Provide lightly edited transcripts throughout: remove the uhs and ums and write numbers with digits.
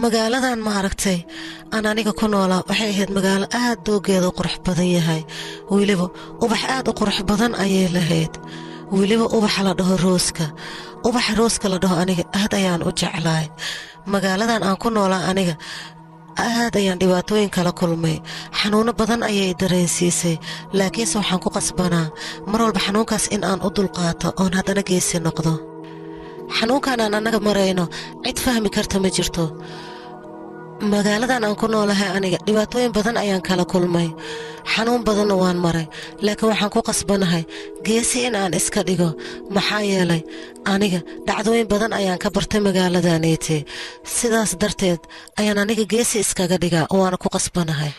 magaaladan ma aragtay aan aniga ku noolaa waxay ahayd magaalo aad doogeeda u qurux badan yahay weliba ubax aad u qurux badan ayay lahayd weliba ubaxa la dhaho rooska la dhaho aniga aad ayaan u jeclahay magaaladan aan ku noolaa aniga aad ayaan dhibaatooyin kala kulmay xanuuno badan ayay dareensiisay laakiinse waxaan ku qasbanaa mar walba xanuunkaas in aan u dulqaato oon haddana geesi noqdo xanuunkan aan annaga marayno cid fahmi karta ma jirto magaaladan aan ku noolahay aniga dhibaatooyin badan ayaan kala kulmay xanuun badanna waan maray laakiin waxaan ku qasbanahay geesi in aan iska dhigo maxaa yeelay aniga dhacdooyin badan ayaan ka bartay magaaladaneete sidaas darteed ayaan aniga geesi iskaga dhigaa oo waana ku qasbanahay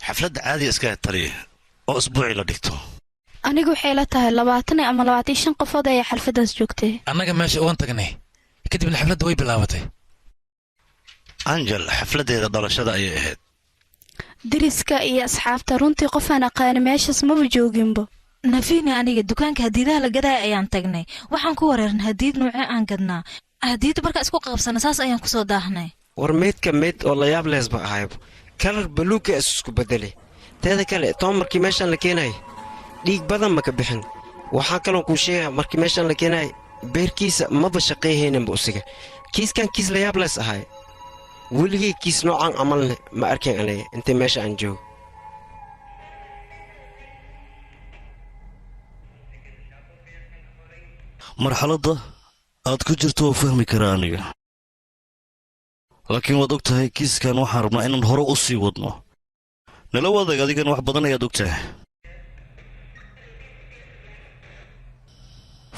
xafladda caadi iska tariye oo isbuuci la dhigto anigu waxay la tahay 20 ama 25 qofood ay xalfadaas joogtay annaga meesha uun tagnay kadibna xafladda way bilaabatay angel xafladeeda dhalashada ayay ahayd diriska iyo asxaabta runtii qof aan aqaan meeshaas ma jooginba nafiina aniga dukaanka hadiidaha la gaday ayaan tagnay waxaan ku wareernay hadiid nooce aan gadnaa hadiid marka isku qabsana saas ayaan ku soo daahnay war meedka oo la yaab leesba ahayb kalar baluuga isku bedeli teeda kale toomarkii meeshan la keenay dhiig badan ma ka bixin waxaa kaloo ku sheegay markii meeshan la keenay beerkiisa maba shaqeeyeenba usiga kiiskan kiis la yaab lees ahay weligay kiis noocan amalne ma arkeen aniga inta meesha aan joogo marxaladda aad ku jirto oo fahmi karaa aniga laakiin waad og tahay kiiskan waxaan rabnaa inaan hore u sii wadno nala wadaag adigan wax badan ayaad ogtahay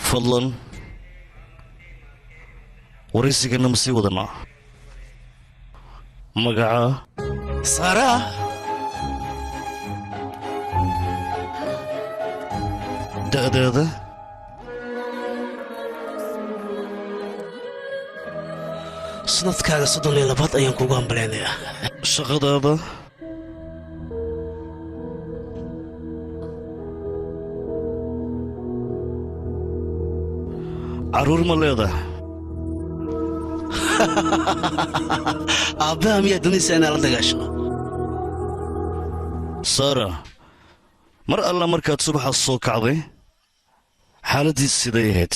fadlan waraysigana ma sii wadanaa magacaa saaraa da'daada sanadkaaga 32 ayaan kugu hambaleynayaa shaqadaada carruur ma leedahay aabbaha miyaad doonaysaa inaad la dagaasho saara mar alla markaad subaxaas soo kacday xaaladdiis siday ahayd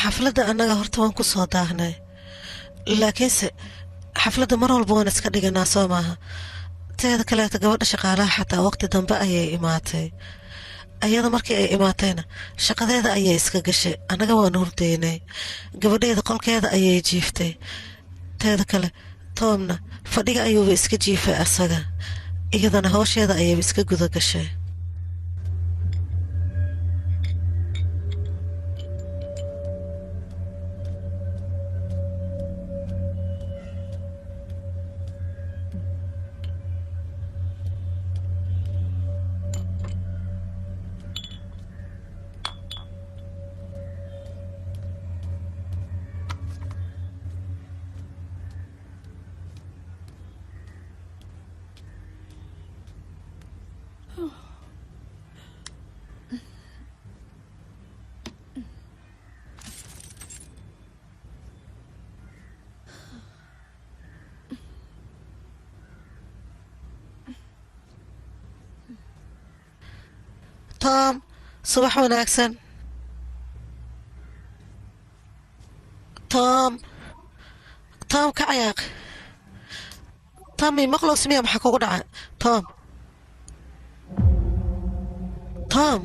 xafladda annaga horta waan ku soo daahnay laakiinse xafladda mar walba waan iska dhiganaa soo maaha teeda kaleeta gabadha shaqaalaha xataa waqti dambe ayay imaatay ayada markii ay imaatayna shaqadeeda ayay iska gashay annaga waan hurdaynay gabadheeda qolkeeda ayay jiiftay teeda kale toomna fadhiga ayuuba iska jiifay asaga iyadana howsheeda ayayba iska guda gashay toom subax wanaagsan toom ka cayaaq toom mii maqlow simiya maxaa kugu dhaca toom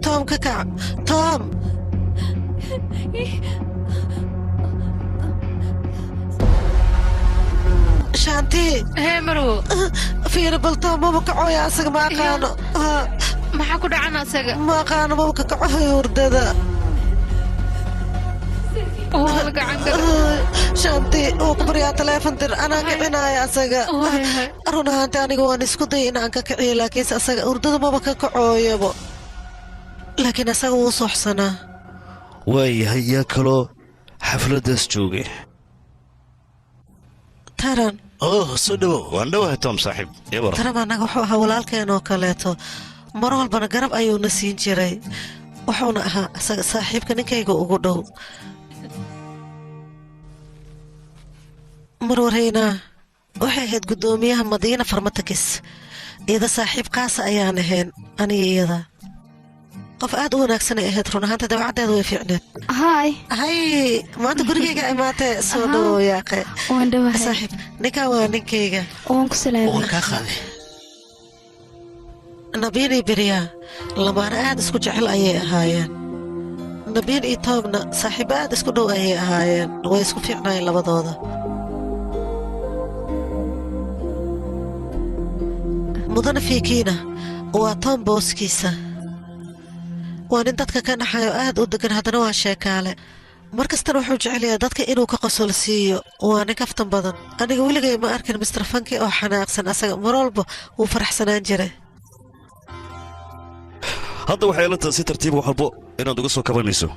توم ككع توم شانتي heemarow fiiri bal toom maba kacoya asaga ma aqaano maxaa ku dhacana asaga ma aqaano maba ka kacohayo hurdada waa la gacan gala shanti uu ku baryaa taleefon dir anaa kicinaya asaga run ahaanti aniga waan isku dayay inaan ka kiciyo laakiinse asaga hurdada maba ka kacooyabo laakiin asaga wuu sooxsanaa waayahay yaa kaloo xafladdaas joogay taran soo dhowow waan dhowahay tom saaxiib yabar taran annaga wuxuu ahaa walaalkeen oo kaleeto mar walbana garab ayuuna siin jiray wuxuuna ahaa asaga saaxiibka ninkayga ugu dhow marwareynaa waxay ahayd guddoomiyaha madiina farmatakis iyada saaxiib qaasa ayaan ahayn aniga iyada qof aad u wanaagsanay ahayd run ahaanta dabacaddeeda way fiicneed hay maanta gurigayga imaatee soo dhowow yaaqe waan dhawahay saaxiib ninkan waa ninkayga waan ku salaamay waan kaa qaaday nabiin iyo beriyaa lamaana aad isku jecel ayay ahaayeen nabiin iyo toomna saaxiibo aad isku dhow ayay ahaayeen way isku fiicnaayeen labadooda mudana fiikiina waa toom booskiisa waa nin dadka ka naxayo aad u degan haddana waa sheekaale mar kastana wuxuu jecelayaa dadka inuu ka qosol siiyo waa nin kaftan badan aniga weligay ma arkin mister fanki oo xanaaqsan asaga mar walba wuu faraxsanaan jiray hadda waxay ila tahay si tartiib wax walbo inaad uga soo kabanayso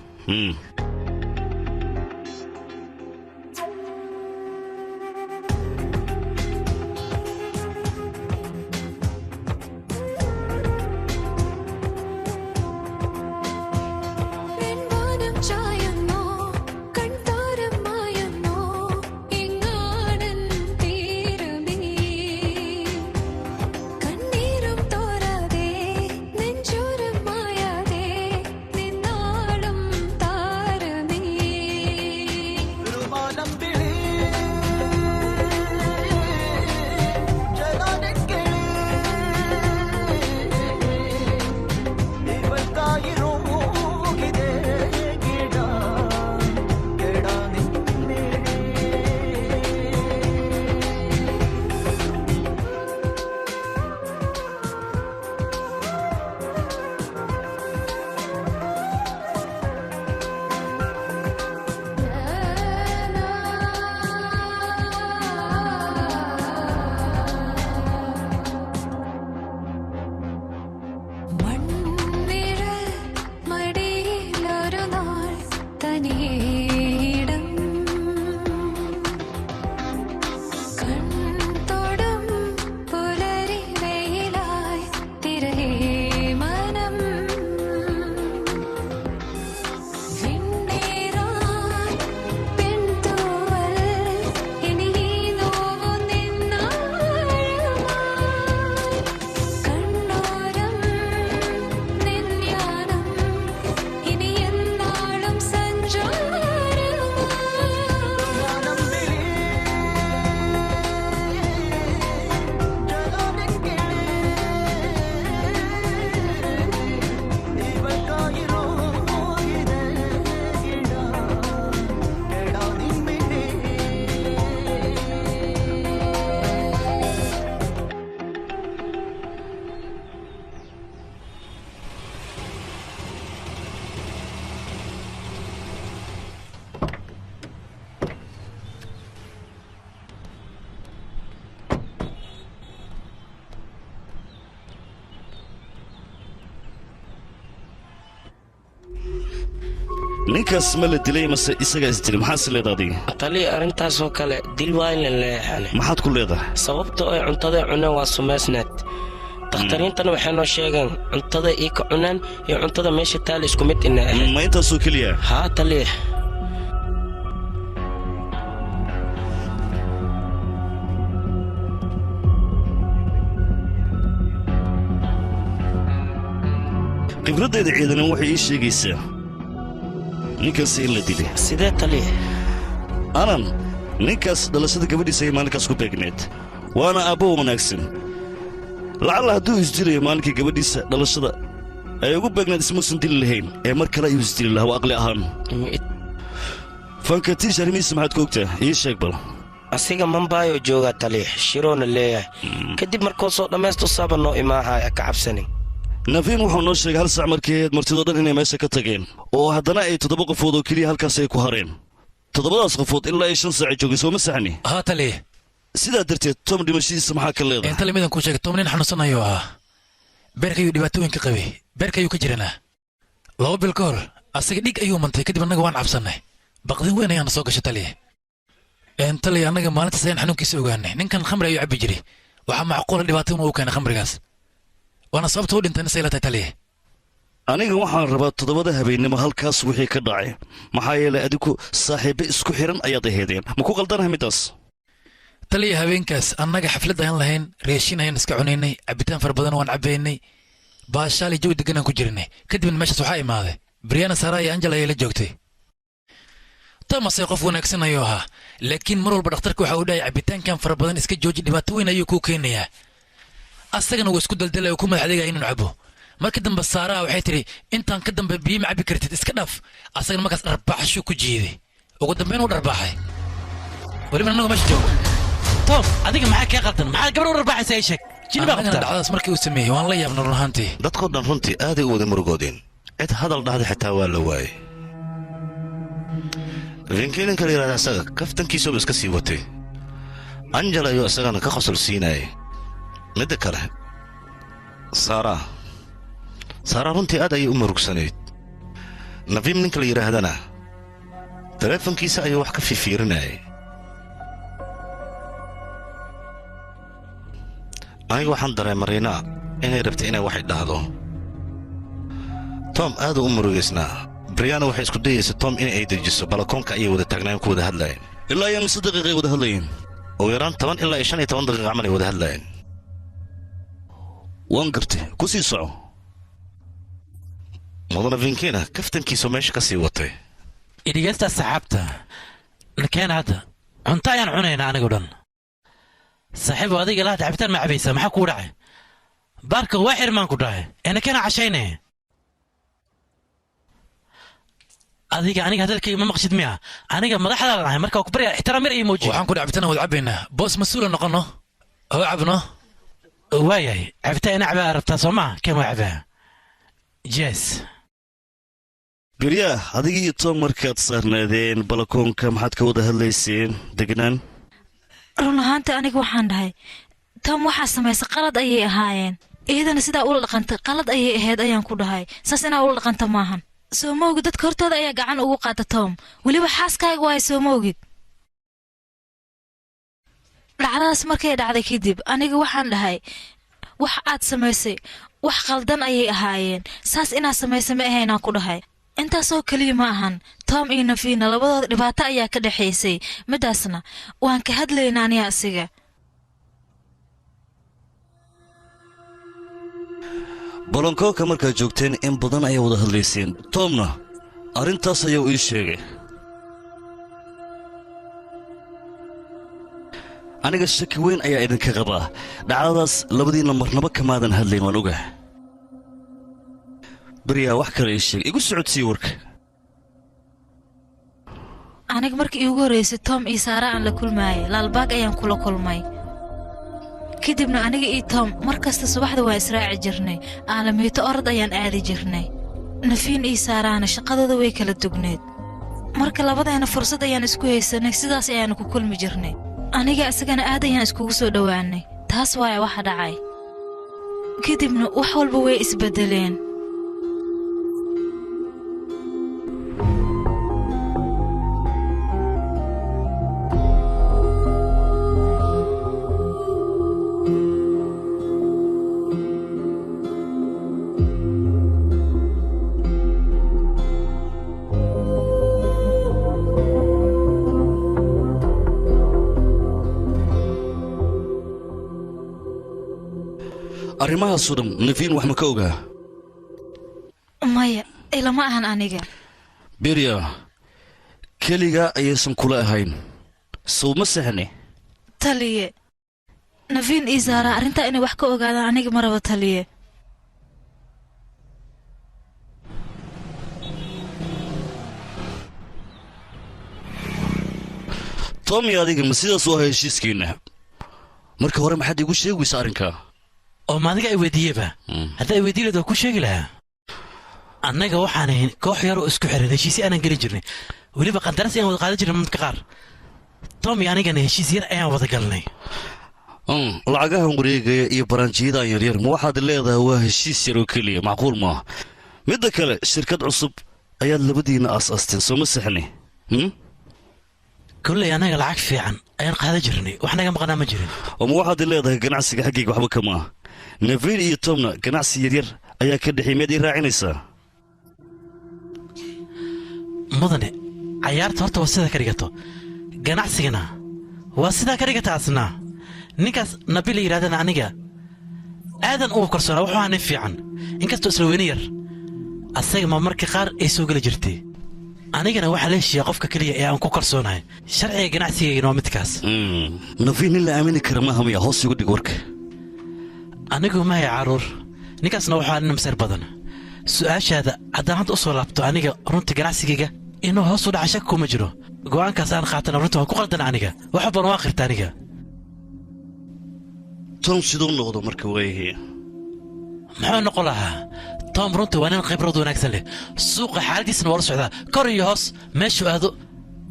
ninkaas ma la dilay mase isagaa is dilay maxaase leedaha adiga taliya arrintaasoo kale dil waa in la leexane maxaad ku leedahay sababta ay cuntada cunaan waa sumaysnaad dakhtariintana waxay noo sheegeen cuntada ii ka cunaan iyo cuntada meesha taala isku mid ina ahayd ma intaasoo keliya haa taliya khibraddeeda ciidanan waxay ii sheegaysaa ninkaas in la dilay sidee taliya anan ninkaas dhalashada gabadhiisa ay maalinkaas ku beegneed waana aabbo wanaagsan lacalla hadduu isdilayo maalinkii gabadhiisa dhalashada ay ugu beegneed ismuusan dili lahayn ee mar kale ayuu isdili lahaa waa aqli ahaan fankatiish arrimihiisa maxaad ka ogtaa ii sheeg bal asiga mambaayoo joogaa taliya shiroona leeyahay kadib markuu soo dhammaysto saaba noo imaahaya ka cabsanin nafiin wuxuu noo sheegay hal sac markii ahayd martidoo dhan inay meesha ka tageen oo haddana ay 7 qofood oo keliya halkaas ay ku hareen 7daas qofood ilaa ay 5 saac joogeen soo ma saxni haa taliya sidaa darteed tom dhimashadiisa maxaa ka leedahay inta lamidan kuu sheegay tom nin xanuunsanayo ahaa beerka ayuu dhibaatooyin ka qabay beerka ayuu ka jiranaa 2 bil ka hor asaga dhig ayuu mantay kadib annaga waan cabsannay baqdin weyn ayaana soo gashay taliya taliya annaga maalintaas ayaan xanuunkiisa ogaanay ninkan khamri ayuu cabbi jiray waxaa macquula dhibaato inuu u keenay khamrigaas waana sababta u dhintayna saylatay taliya aniga waxaan rabaa 7 habeennimo halkaas wixii ka dhacay maxaa yeelay adigu saaxiibo isku xiran ayaad ahaydeen ma ku qaldanahay midaas taliya habeenkaas annaga xaflad ayaan lahayn reeshin ayaan iska cunaynay cabitaan fara badan waan cabbaynay baashaali jawi degan aan ku jirnay kadibna meeshaas waxaa imaaday briana sara iyo angela ayay la joogtay thomas qof wanaagsan ayuu ahaa laakiin mar walba dhakhtarka waxa uu dhahay cabitaankan fara badan iska jooji dhibaato weyn ayuu kuu keenayaa asagana wuu isku daldalay oo ku madax adeegaya inuu cabo markii dambe saaraa waxay tidhi intaan ka dambe biyo ma cabbi kartid iska dhaaf asagana markaas dharbaaxashuu ku jiiday ugu dambeyn uu dharbaaxay weliba annagu meesha joogo tom adiga maxaa kaa qaldan maxaad gabar u dharbaaxaysa ii sheeg jini baa qabtaa dhacdaas markii uu sameeyey waan la yaabna run ahaantii dadkoo dhan runtii aaday u wada murugoodeen cid hadal dhahday xitaa waa la waayey vinkiilinka la yidhahda asaga kaftankiisuba iska sii watay angela ayuu isagana ka qosol siinayay midda kale saaraa runtii aad ayay u murugsanayd nafiim ninka la yidhaahdana taleefankiisa ayuu wax ka fiifiirinayay aniga waxaan dareema riinaa inay rabtay inay waxay dhahdo tom aaduu u murugaysnaa briana waxay isku dayaysa tom in ay dejiso balakoonka ayay wada taagnaan ku wada hadlaayeen ilaa iyo mise daqiiqay wada hadlayeen ugu yaraan 10 ilaa 15 daqiiqa camal ay wada hadlaayeen waan gartay ku sii soco mudana vinkina kaftankiisu meesha ka sii watay idhigaysta saxaabta nakeena hadda cunto ayaan cunaynaa anigu dhan saaxiibo adiga laad cabitaan ma cabaysaa maxaa kuu dhacay baarka waa xirmaan ku dhahay nakeena cashayne adiga aniga hadalkayga ma maqshid miya aniga madaxda lahay marka ku bari ixtiraam yar iyo muuji waxaan ku cabitaan wada cabaynaa boos mas'uul noqono oo cabno waayahay cabitaan ina cabaa rabtaa soo maa keen waa cabaa jees biryaa adiga iyo tom markaad saarnaadeen balakoonka maxaad ka wada hadlayseen degnaan run ahaanta aniga waxaan dhahay tom waxaa samaysa qalad ayay ahaayeen iyadana sidaa ula dhaqantay qalad ayay ahayd ayaan ku dhahay saas inaa ula dhaqanta maahan soo moogid dadka hortooda ayaa gacan ugu qaata tom weliba xaaskaaga waayo soo moogid dhacdadaas markay dhacday kadib aniga waxaan dhahay wax aad samaysay wax qaldan ayay ahaayeen saas inaad samaysay ma ahaynaan ku dhahay intaasoo keliya ma ahan tom iyo nafiina labadooda dhibaato ayaa ka dhexaysay midaasna waan ka hadlaynaa aniga asiga balankooka markaad joogteen in badan ayaa wada hadlayseen tomna arrintaas ayuu ii sheegay aniga shaki weyn ayaa idinka qabaa dhacdadaas labadiinna marnaba kamaadan hadlayn waan ogaah baryaa wax kale ii sheeg igu socodsii warka aniga markii iigu horraysay tom iyo saara aan la kulmaayay laalbaag ayaan kula kulmay kadibna aniga iyo tom mar kasta subaxda waa israaci jirnay aalamiito orod ayaan aadi jirnay nafiin iyo saaraana shaqadooda way kala dugneed marka labadeena fursad ayaan isku haysanay sidaas ayaanu ku kulmi jirnay aniga isagana aad ayaan iskugu soo dhowaanay taas waaya waxa dhacay kadibna wax walba way isbeddeleen arrimahaasoo dhan nafiin wax ma ka ogaa maya ilama ahan aniga birya keligaa ayaysan kula ahayn sow ma sahne taliye nafiin iyo saara arrintaa inay wax ka ogaadaan aniga ma rabo taliye tom iyo adiga ma sidaas u ahaa heshiiskeenna marka hore maxaad iigu sheegaysa arrinkaa oo ma adiga ay weydiiyeba haddaa ay weydiin lahayd waa ku sheegi lahaa annaga waxaan ahayn koox yar oo isku xiran heshiisyo aanan geli jirnay weliba qandaras ayaan wada qaadan jirnay marka qaar tom iyo anigana heshiis yar ayaan wada galnay lacagahan wareegaya iyo baraanjiyadaan yaryar ma waxaad leedahay waa heshiis yar oo keliya macquul maaha midda kale shirkad cusub ayaad labadiinna aas-aasteen soo ma saxni kolley annaga lacag fiican ayaan qaadan jirnay wax naga maqnaa ma jirin oo ma waxaad leedahay ganacsiga xaggayga waxba kama ah nafiin iyo tomna ganacsi yaryar ayaa ka dhexay miyaad ii raacinaysaa mudane cayaarta horta waa sidaa ka dhigato ganacsigana waa sidaa ka dhigata asna ninkaas nabi la yidhahdana aniga aadan ugu kalsoonaa wuxuu ahaa nin fiican inkastoo isla weyne yar asaga ma marka qaar ay soo geli jirtay anigana waxaa la heshiiyaa qofka keliya ee aan ku kalsoonahay sharciga ganacsigaygana waa midkaas nafiin nin la aamini kara maaha miya hoos igu dhig warka anigu mahay caruur ninkaasna waxaa nin masar badan su'aashaada haddaan hadda u soo laabto aniga runta ganacsigayga inuu hoos u dhaca shak kuma jiro go'aankaas aan qaatana runta waan ku qaldana aniga wax walbana waa qirta aniga tom siduu noqdo marka waayahee muxuu noqon lahaa tom runta waa nin khibrad wanaagsan leh suuqa xaaladiisna waa la socdaa kor iyo hoos meeshuu aado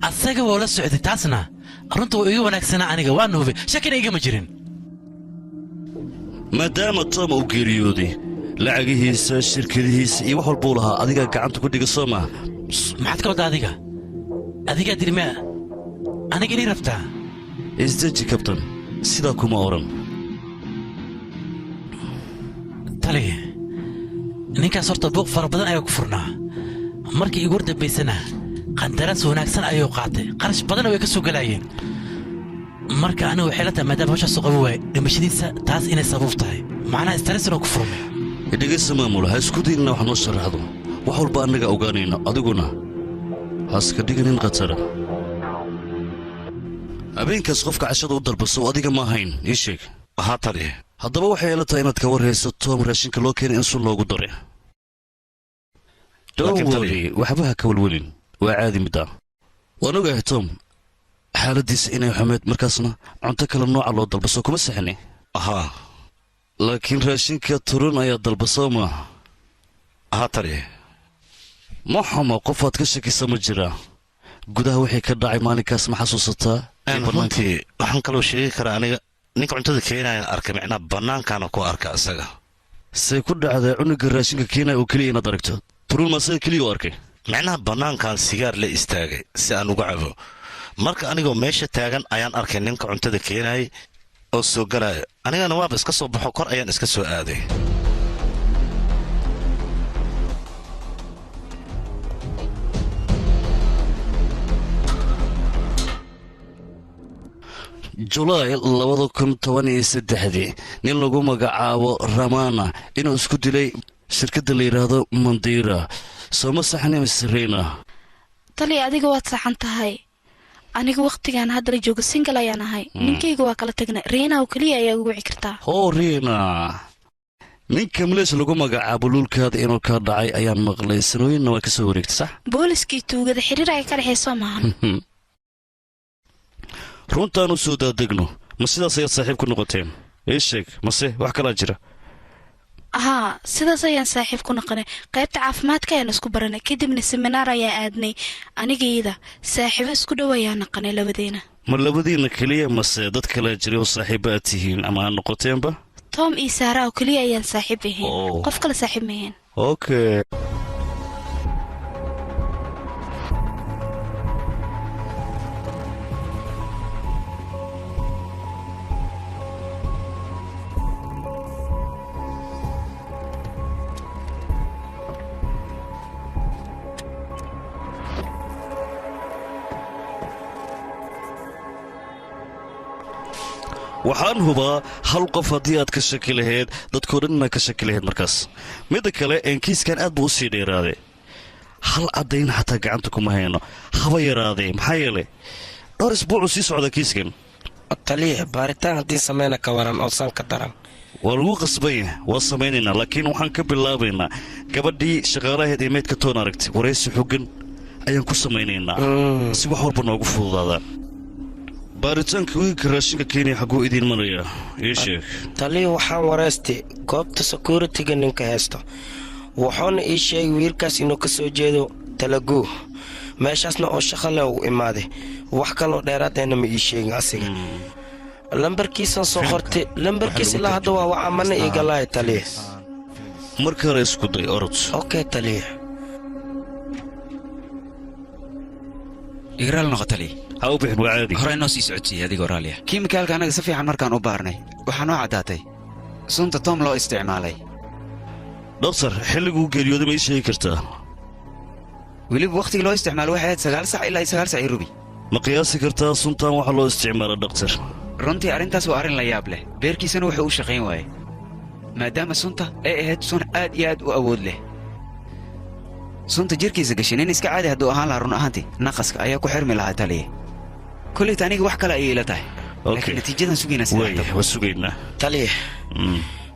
asaga waa la socday taasna runta waa iga wanaagsanaa aniga waana hubay shakina igama jirin maadaama tom uu geeriyooday lacagihiisa shirkadihiisa iyo wax walbuu lahaa adigaa gacanta ku dhiga soo maa maxaad ka wadda adigaa dirmaa aniga inii rabtaa isdeji kabtan sidaa kuma odhan tali ninkaas horta buuq fara badan ayaa ku furnaa markii igu dambaysana qandaraas wanaagsan ayuu qaatay qarash badanna way ka soo galaayeen marka anigu waxay la tahay maadaama hawshaas u qaban waaye dhimashadiisa taas inay sabab tahay macnaha istaresna ku furmay dhegaysta maamula ha isku daynina wax noo sharaxdo wax walba annaga ogaanayno adiguna haaska dhiganin khatara habeenkaas qofka cashada u dalbasow adiga ma ahayn ii sheeg haa tali haddaba waxay ila tahay inaad ka warhayso tom raashinka loo keenay in sun loogu dare dhowwali waxba ha ka welwelin waa caadi midda waan ogahay tom xaaladdiisa inay xumeed markaasna cunto kale nooca loo dalbaso kuma saxni haa laakiin raashinka turun ayaa dalbasoo maaha haa tali ma xumo qofaad ka shakisa ma jiraa gudaha wixii ka dhacay maalinkaas ma xasuusataa runtii waxaan kaloo sheegi karaa aniga ninka cuntada keenayaan arkay micnaa bannaankaana ku arka isaga say ku dhacdaa cunuga raashinka keenaya oo keliya inaad aragto turun ma isaga keliya u arkay micnaha bannaankan sigaar la istaagay si aan uga cabo marka anigoo meesha taagan ayaan arkay ninka cuntada keenayay oo soo galaya anigana waaba iska soo baxo kor ayaan iska soo aaday julaay 2013 nin lagu magacaabo ramana inuu isku dilay shirkadda la yidhaahdo mandira sooma saxni misrina tali adiga waad saxan tahay aniga wakhtigan hadda la joogo single ayaan ahay ninkayga waa kala tagnay riina oo keliya ayaa ugu wici kartaa hoo riina ninka malees lagu magacaabo luulkaada inuu ka dhacay ayaan maqlay sanooyinna waa ka soo wareegtay sax booliskii tuugada xiriir ay ka dhexayso maahan runtaan u soo daadegno ma sidaas ayaad saaxiib ku noqoteen ii sheeg mase wax kalaa jira haa sidaas ayaan saaxiib ku noqonay qaybta caafimaadka ayaan isku baranay kadibna seminaar ayaan aadnay anigayda saaxiibo isku dhow ayaan noqonay labadeena ma labadiinna keliya mase dad kalaa jiray oo saaxiibo aad tihiin ama aad noqoteenba tom iyo saara oo keliya ayaan saaxiib ahayn qof kale saaxiib ma ahayn okay waxaan hubaa hal qof haddii aad ka shaki lahayd dadkoo dhan inaad ka shaki lahayd markaas midda kale kiiskan aad buu u sii dheeraaday hal caddayn xataa gacanta kuma hayno haba yaraadee maxaa yeelay dhowr isbuucuu sii socda kiiskan taliya baaritaan haddii samayna ka waran oo san ka daran waa lagu qasbaya waa samaynaynaa laakiin waxaan ka bilaabaynaa gabadhii shaqaalaheed ee meydka toon aragtay waraysi xoggan ayaan ku samaynaynaa si wax walba noogu fududaadaan baaritaanka wiilka raashinka kenya xagguu idiin marayaa ii sheeg taliya waxaan waraystay goobta securitiga ninka haysto wuxuuna ii sheegay wiilkaas inuu ka soo jeedo talaguu meeshaasna oo shaqa leh uu imaaday wax kaloo dheeraadayna ma ii sheegin asiga lambarkiisaan soo qortay lambarkiis ilaa hadda waa wacamana iigalaaya taliya marka hore isku day orod okay taliya igraal noqo taliya ha u bixin waa caadi hore inoo sii socodsiiyey adigoo raalliya kiimikaalka annaga si fiican markaan u baarnay waxaa noo caddaatay sunta tom loo isticmaalay dhoktar xilliguu geeriyooday ma ii sheegi kartaa weliba wakhtigii loo isticmaalo waxay ahayd 9 sac ilaa 9 sac rubi ma qiyaasi kartaa suntaan waxa loo isticmaala dhoktar runtii arrintaas waa arrin la yaab leh beerkiisana wuxuu u shaqayn waayey maadaama sunta ay ahayd sun aad iyo aad u awood leh sunta jirkiisa gashay nin iska caadi hadduu ahaan lahaa run ahaantii naqaska ayaa ku xirmi lahaa taliya kollayta aniga wax kale ayay ila tahay laakiin natiijadan sugaynaa sidaa waa sugaynaa taliya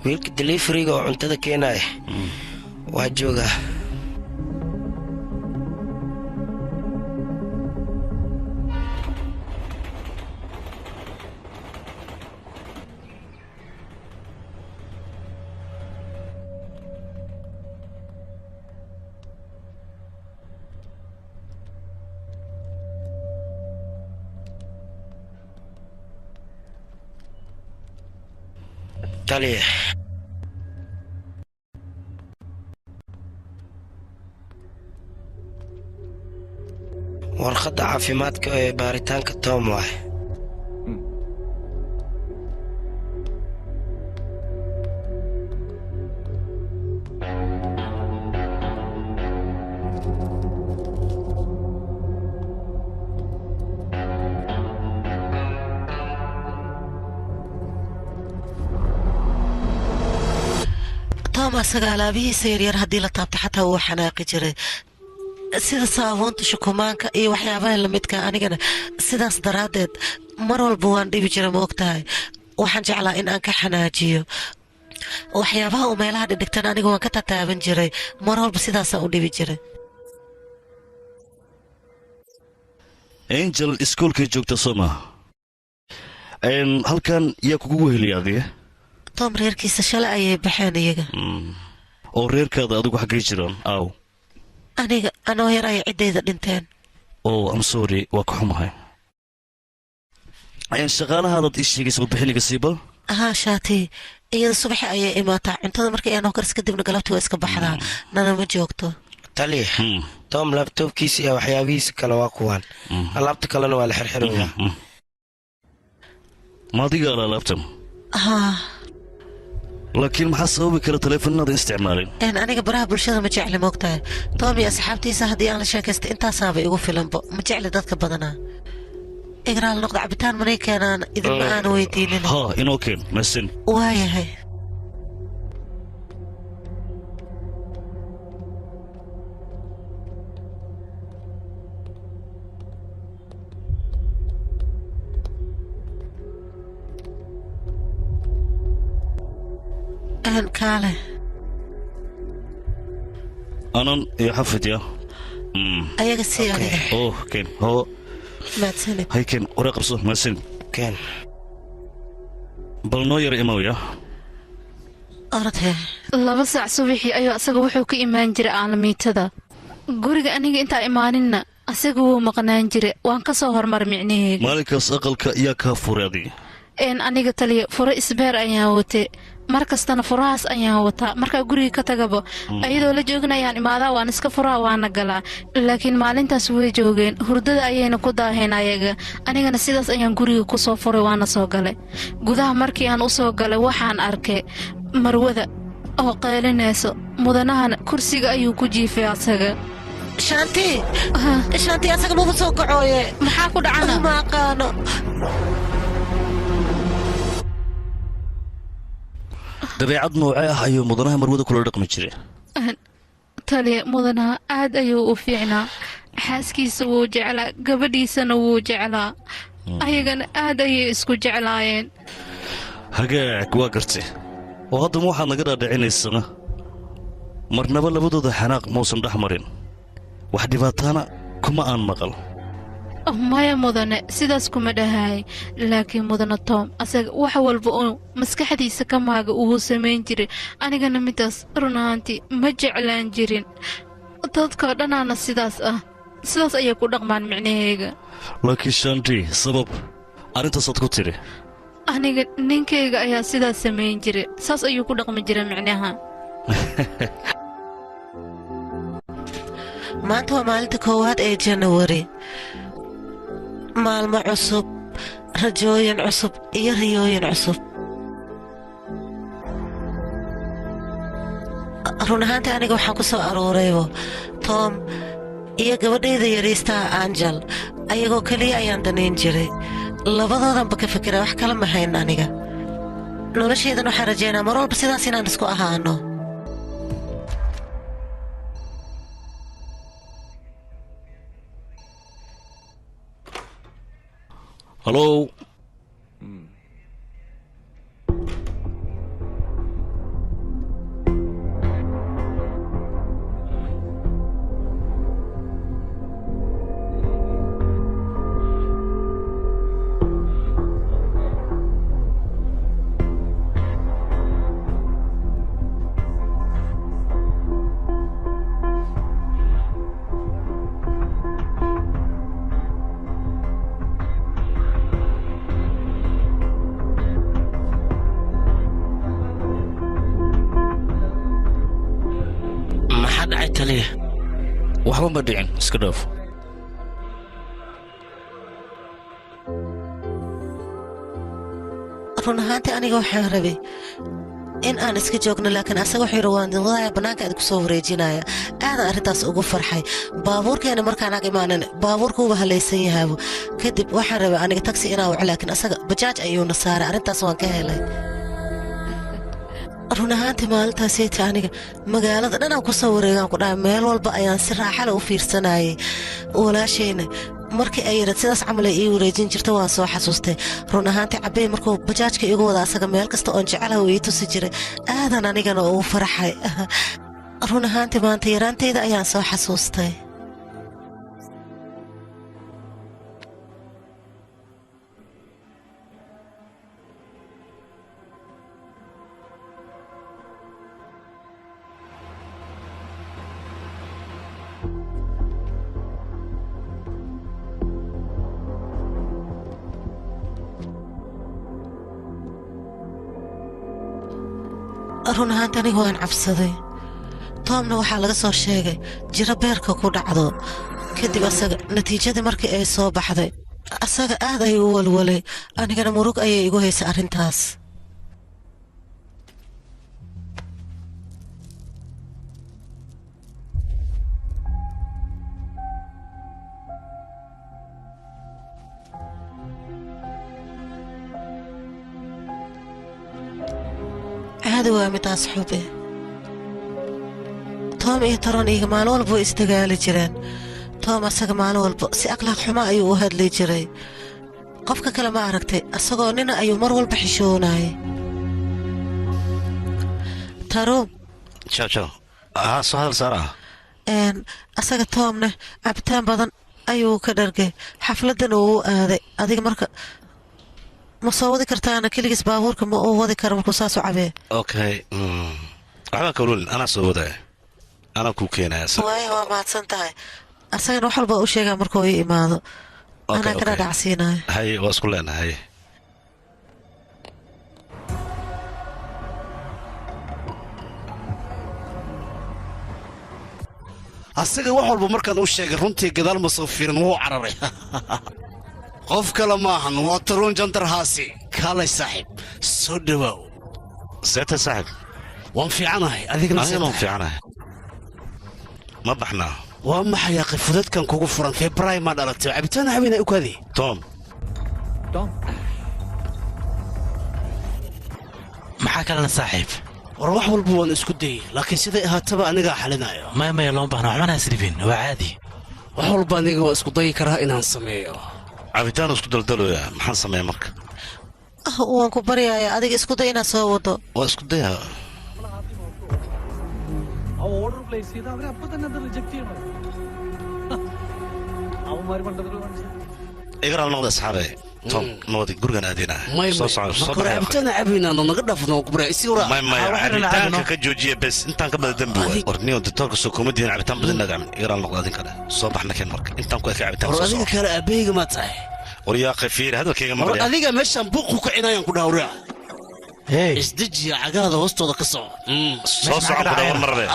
wiilka deliferiga oo cuntada keenaya waa joogaa taliya warqadda caafimaadka ee baaritaanka tom waay asaga alaabihiisa yaryar haddii la taabta xataa wuu xanaaqi jiray sida saabuunta shukumaanka iyo waxyaabaha lamidka anigana sidaas daraaddeed mar walba waan dhibi jira ma ogtahay waxaan jeclaa in aan ka xanaajiyo waxyaabaha uu meelaha dhidhigtan aniga waan ka tataaban jiray mar walba sidaasaan u dhibi jiray angel iskuolkay joogta soo maaha halkan yaa kugu weheliya adiga tom reerkiisa shalay ayay baxeen iyaga oo reerkaada adigu xaggay jiraan aaw aniga anoo yar ayay ciddayda dhinteen am sorry waa ka xumahay shaqaalahaadaad ii sheegaysa warbixiniga siiba haa shaatii iyada subaxi ayay imaataa cuntada markay aanoo karis kadibna galabtii waa iska baxdaa nana ma joogto taliya tom labtobkiisa iyo waxyaabihiisa kale waa kuwaan alaabta kalena waa la xirxiraya maadiga ala alaabtan haa laakiin maxaa sababi kara taleefanada isticmaalin aniga baraha bulshada ma jecli moogtahay tom iyo asxaabtiisa haddii aan la sheekaystay intaasaaba igu filanbo ma jecli dadka badanaa igraal noqda cabitaan manay keenaan idinma aana weydiinin haa inoo keen masin waayahay kaale anan iyo xafid ya ayaga sii adiga keen hoo mahadsanid hay keen waree qabso mahadsanid keen bal noo yara imaw ya orodhe 2 saac subaxii ayuu asaga wuxuu ka imaan jiray aalamiitada guriga aniga intaa imaaninna asaga wuu maqnaan jiray waan ka soo hormar micnaheega maalinkaas aqalka yaa kaa furay adiga aniga taliya furo isbeer ayaan watay mar kastana furahaas ayaan wataa markaa guriga ka tagaba ayadoo la joognayaan imaadaa waan iska furaa waana galaa laakiin maalintaas way joogeen hurdada ayayna ku daaheen ayaga anigana sidaas ayaan guriga ku soo furay waana soo galay gudaha markii aan u soo galay waxaan arkay marwada oo qaylinayso mudanahana kursiga ayuu ku jiifay asaga shanti asaga maba soo kacooye maxaa ku dhacana ma aqaano dabeecad noocee ah ayuu mudanaha marwada kula dhaqmi jiray taliya mudanaha aad ayuu u fiicnaa xaaskiisa wuu jeclaa gabadhiisana wuu jeclaa ayagana aad ayay isku jeclaayeen hagaag waa gartay oo haddama waxaad naga dhaadhicinaysaa marnaba labadooda xanaaq muusan dhex marin wax dhibaataana kuma aan maqal maya mudane sidaas kuma dhahaay laakiin mudane tom asaga wax walba oo maskaxdiisa ka maaga uu samayn jiray anigana midaas run ahaantii ma jeclaan jirin dadka dhanaana sidaas ayay ku dhaqmaan micnahayga laakiin shandii sabab arrintaasaad ku tidhi aniga ninkayga ayaa sidaas samayn jiray saas ayuu ku dhaqmi jira micnaha maanta waa maalinta koowaad ee janawari maalmo cusub rajooyin cusub iyo riyooyin cusub run ahaantii aniga waxaan ku soo aruuraybo tom iyo gabadhayda yariistaa anjel ayagoo keliya ayaan danayn jiray labadoodanba ka fikira wax kala mahayn aniga noloshaydan waxaan rajaynaa mar walba sidaas inaan isku ahaano halow waxba ma dhicin iska dhaaf run ahaantii aniga waxaan rabay in aan iska joogno laakiin asaga wuxuu yidhi waan wadaya bannaanka aad ku soo wareejinaya aadan arrintaas ugu farxay baabuurkeena markaan ag imaanan baabuurkuuba halaysan yahaabo kadib waxaan rabay aniga tagsi inaan waco laakiin asaga bajaaj ayuuna saaray arrintaas waan ka helay run ahaantii maalintaasayta aniga magaalada dhanaan ku soo wareegaan ku dhahay meel walba ayaan si raaxale u fiirsanayay walaashayna markii ay yidhad sidaas camal ay ii wareejin jirta waan soo xasuustay run ahaantii cabbey markuu bajaajka igu wada asaga meel kasta oon jecelaha uu ii tusi jiray aadan anigana ugu faraxay run ahaantii maanta yaraantayda ayaan soo xasuustay run ahaanta aniga waan cabsaday toomna waxaa laga soo sheegay jiro beerka ku dhacdo kadib asaga natiijadii markii ay soo baxday asaga aad ayuu u walwalay anigana murug ayay igu haysay arrintaas هذا هو متاس حبي توم إيه ترون إيه مال والبو استقال جيران توم أساق مال والبو سي أقلق حما أيو وهاد لي جيري قفك كلا ما عرقتي أساقو نينا أيو مر والبو حشوناي تروم شو سؤال سارة أساق تومنا عبتان بدن أيو كدرقي حفلدن وو آذي أذيك مركا ma soo wadi kartaa ana keligiis baabuurka ma uu wadi karo markuu saas u cabee okay waxbaan ka walwalin anaa soo wadaya anaa kuu keenaya waayo waa mahadsan tahay asagana wax walba u sheegaa markuu ii imaado anaa kana dhacsiinayo hay waa isku leenahay asaga wax walba markaan u sheegay runtii gadaal ma soo fiirin wuu cararay qof kale maahan waa taruun jandarhaasi kaalay saaxiib soo dhawaaw seeta saaxiib waan fiicanahay adigna waan fiicanahay ma baxnaa waa maxay aqi fudadkan kugu furan febray ma dhalatay cabitaan haweenay u kaadi tom maxaa kalena saaxiib war wax walba waan isku dayay laakiin siday ahaataba anigaa xalinayo maya looma baahna waxbana hasribin waa caadi wax walba aniga waa isku dayi karaa inaan sameeyo cabitaan isku daldaloya maxaan sameeya marka waan ku baryayaa adiga isku day inaad soo wado waa isku daya order place ചെയ്ത് അവരെ അപ്പൊ തന്നെ അത് റിജക്ട് ചെയ്യണം അവന്മാര് പണ്ടതിൽ igaraal noqda asxaabe tom noodi gurigan aadina cabitaana cabaynaano naga dhaafno cabitaanka ka joojiya bes intaan ka bada dembi waay warniyo doctorka soo kuma diin cabitaan badan naad camin igaraal noqda adin kale soo baxna keen marka intaan ku eka cabitaan soo adiga kale aabahayga ma tahay war yaa qafiir hadalkayga mar adiga meeshaan buuq ku kicinayaan ku dhawraa isdejiya cagaada hoostooda ka soo soco ku dhawar marbe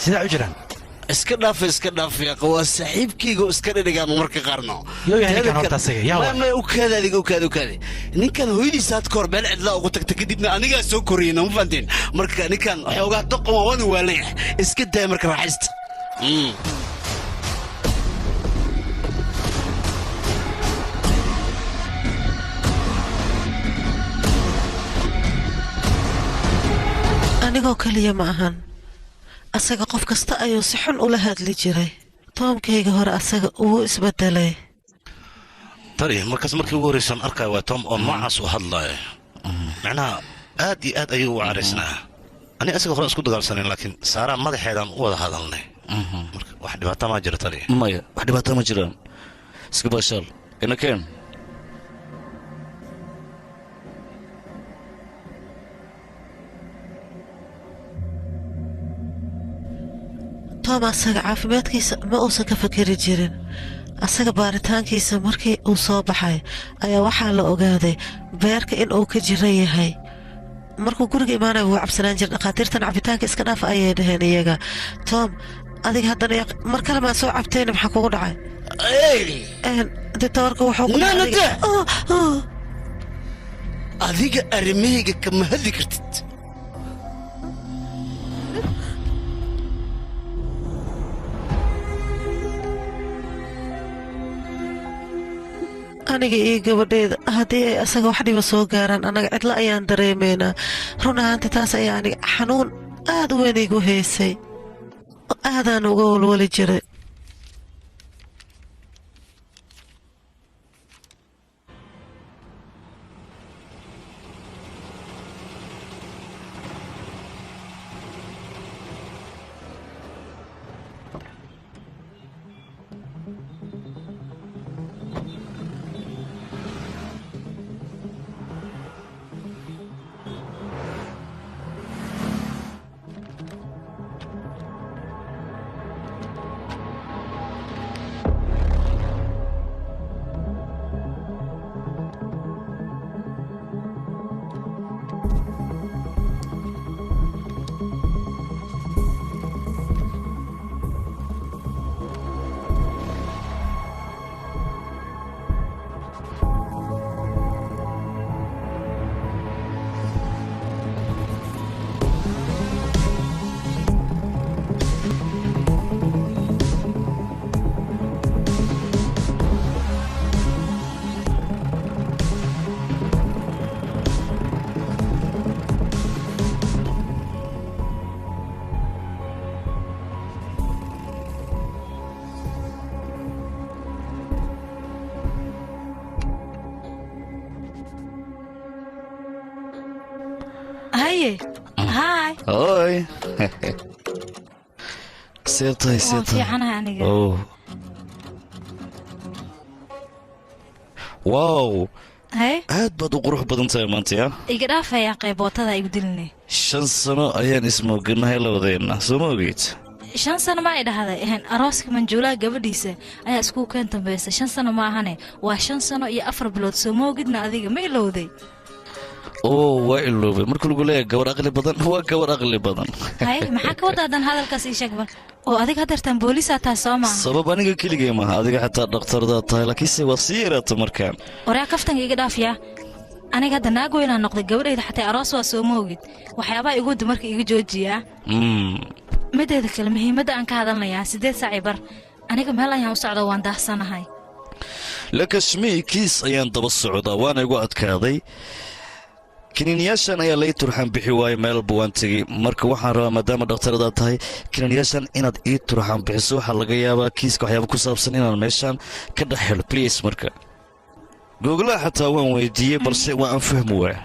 sidaa u jiraan iska dhaafe waa saaxiibkayga oo iska dhadhigaan marka qaarno ukaada adiga ukaada ninkan hooyadiisa had kahor meel cidlaa ugu tagta kadibna anigaa soo koriyeyna ma fahanteen marka ninkan xoogaa doqon waana waalanyahay iska daaya marka raaxaysta anigoo keliya ma ahan asaga qof kasta ayuu si xun ula hadli jiray toomkayga hore asaga wuu isbedelay tari markaas markii ugu horreysaan arkaya waa tom oo noocaas u hadlaya macnaha aad iyo aad ayuu u caraysnaa ani asaga hore isku dagaalsanayn laakiin saaraa madaxeedaan u wada hadalnay marka wax dhibaato maa jira tari maya wax dhibaato ma jiraan iska baashaal inakeen tom asaga caafimaadkiisa ma uusan ka fakeri jirin asaga baaritaankiisa markii uu soo baxay ayaa waxaa la ogaaday beerka in uu ka jiran yahay markuu guriga imaanaya wuu cabsanaan jira dhakhaatiirtan cabitaanka iska dhaaf ayay dhaheen iyaga tom adiga haddana mar kale maa soo cabtayna maxaa kugu dhacay ditoorka adiga arrimahayga kama hadli kartid aniga iyo gabadheeda haddii ay asaga wax dhiba soo gaaraan annaga cidla ayaan dareemaynaa run ahaantii taas ayaa aniga xanuun aad u weyn igu haysay aadaan uga walwali jiray هاي هاي سيرتي في عنها أنا أوه واو هاي aad baad u qurux badan tahay maanta ya iga dhaafaya qaybootada igu dilnay 5 sano ayaan ismooganahay labadeena soo ma ogeyd 5 sano ma ay dhahday arooska manjuulaa gabadhiisa ayaa isku keen dambeysay 5 sano ma ahane waa 5 sano iyo 4 bilood soo ma ogidna adiga ma ilowday oo waa ilowday marka lagu leeyahay gabar aqli badan waa gabar aqli badan hay maxaa ka wadaadan hadalkaas ii sheeg bal oo adiga hadartan booliis ataa soo ma sabab aniga keligay ma adiga xataa dhakhtarda tahay laakiinse waa sii yaraata markaan waraa kaftan iga dhaafiya aniga hadda naag weynaan noqday gabadhayda xataa aroos waa soo ma ogid waxyaabaha igu dumarka iga joojiya mideeda kale muhiimadda aan ka hadalnayaa 8 saac bar aniga meel ayaan u socdo waan daahsanahay lakashmi kiis ayaan daba socdaa waana igu adkaaday kiniiniyaashan ayaa lay turxaan bixi waaye meel buwaan tegey marka waxaan rabaa maadaama dhakhtaradaad tahay kiniiniyaashan inaad ii turxaan bixiso waxaa laga yaabaa kiiska waxyaaba ku saabsan inaan meeshaan ka dhex helo bliis marka googlaha xataa waan weydiiyey balse waa aan fahmi waa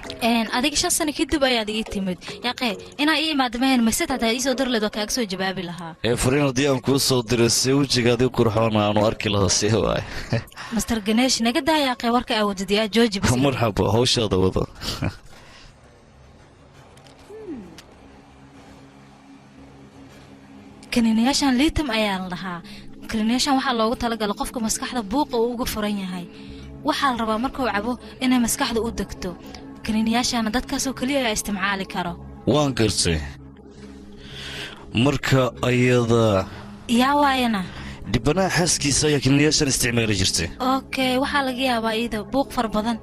adiga 5 sano kadib ayaad ii timid yaqee inaa ii imaadmeen masad hataa ii soo dirleed oo kaaga soo jawaabi lahaa fariin haddii aan kuu soo diray see wejigaadii qurxoon aanu arki lahaa see waay master ganeesh naga daa yaqee warka awoodid yaa jooji bas marxaba hawshaada wada kaniiniyaashan liitam ayaa la dhahaa kaniiniyaashan waxaa loogu talagalay qofka maskaxda buuqa uu uga furan yahay waxaa la rabaa markuu cabo inay maskaxda u degto kaniiniyaashana dadkaasoo keliya ayaa isticmaali karo waan gartay marka ayada yaa waayana dhibanaha xaaskiisa ayaa kaniiniyaashan isticmaali jirtay okay waxaa laga yaabaa iyada buuq far badan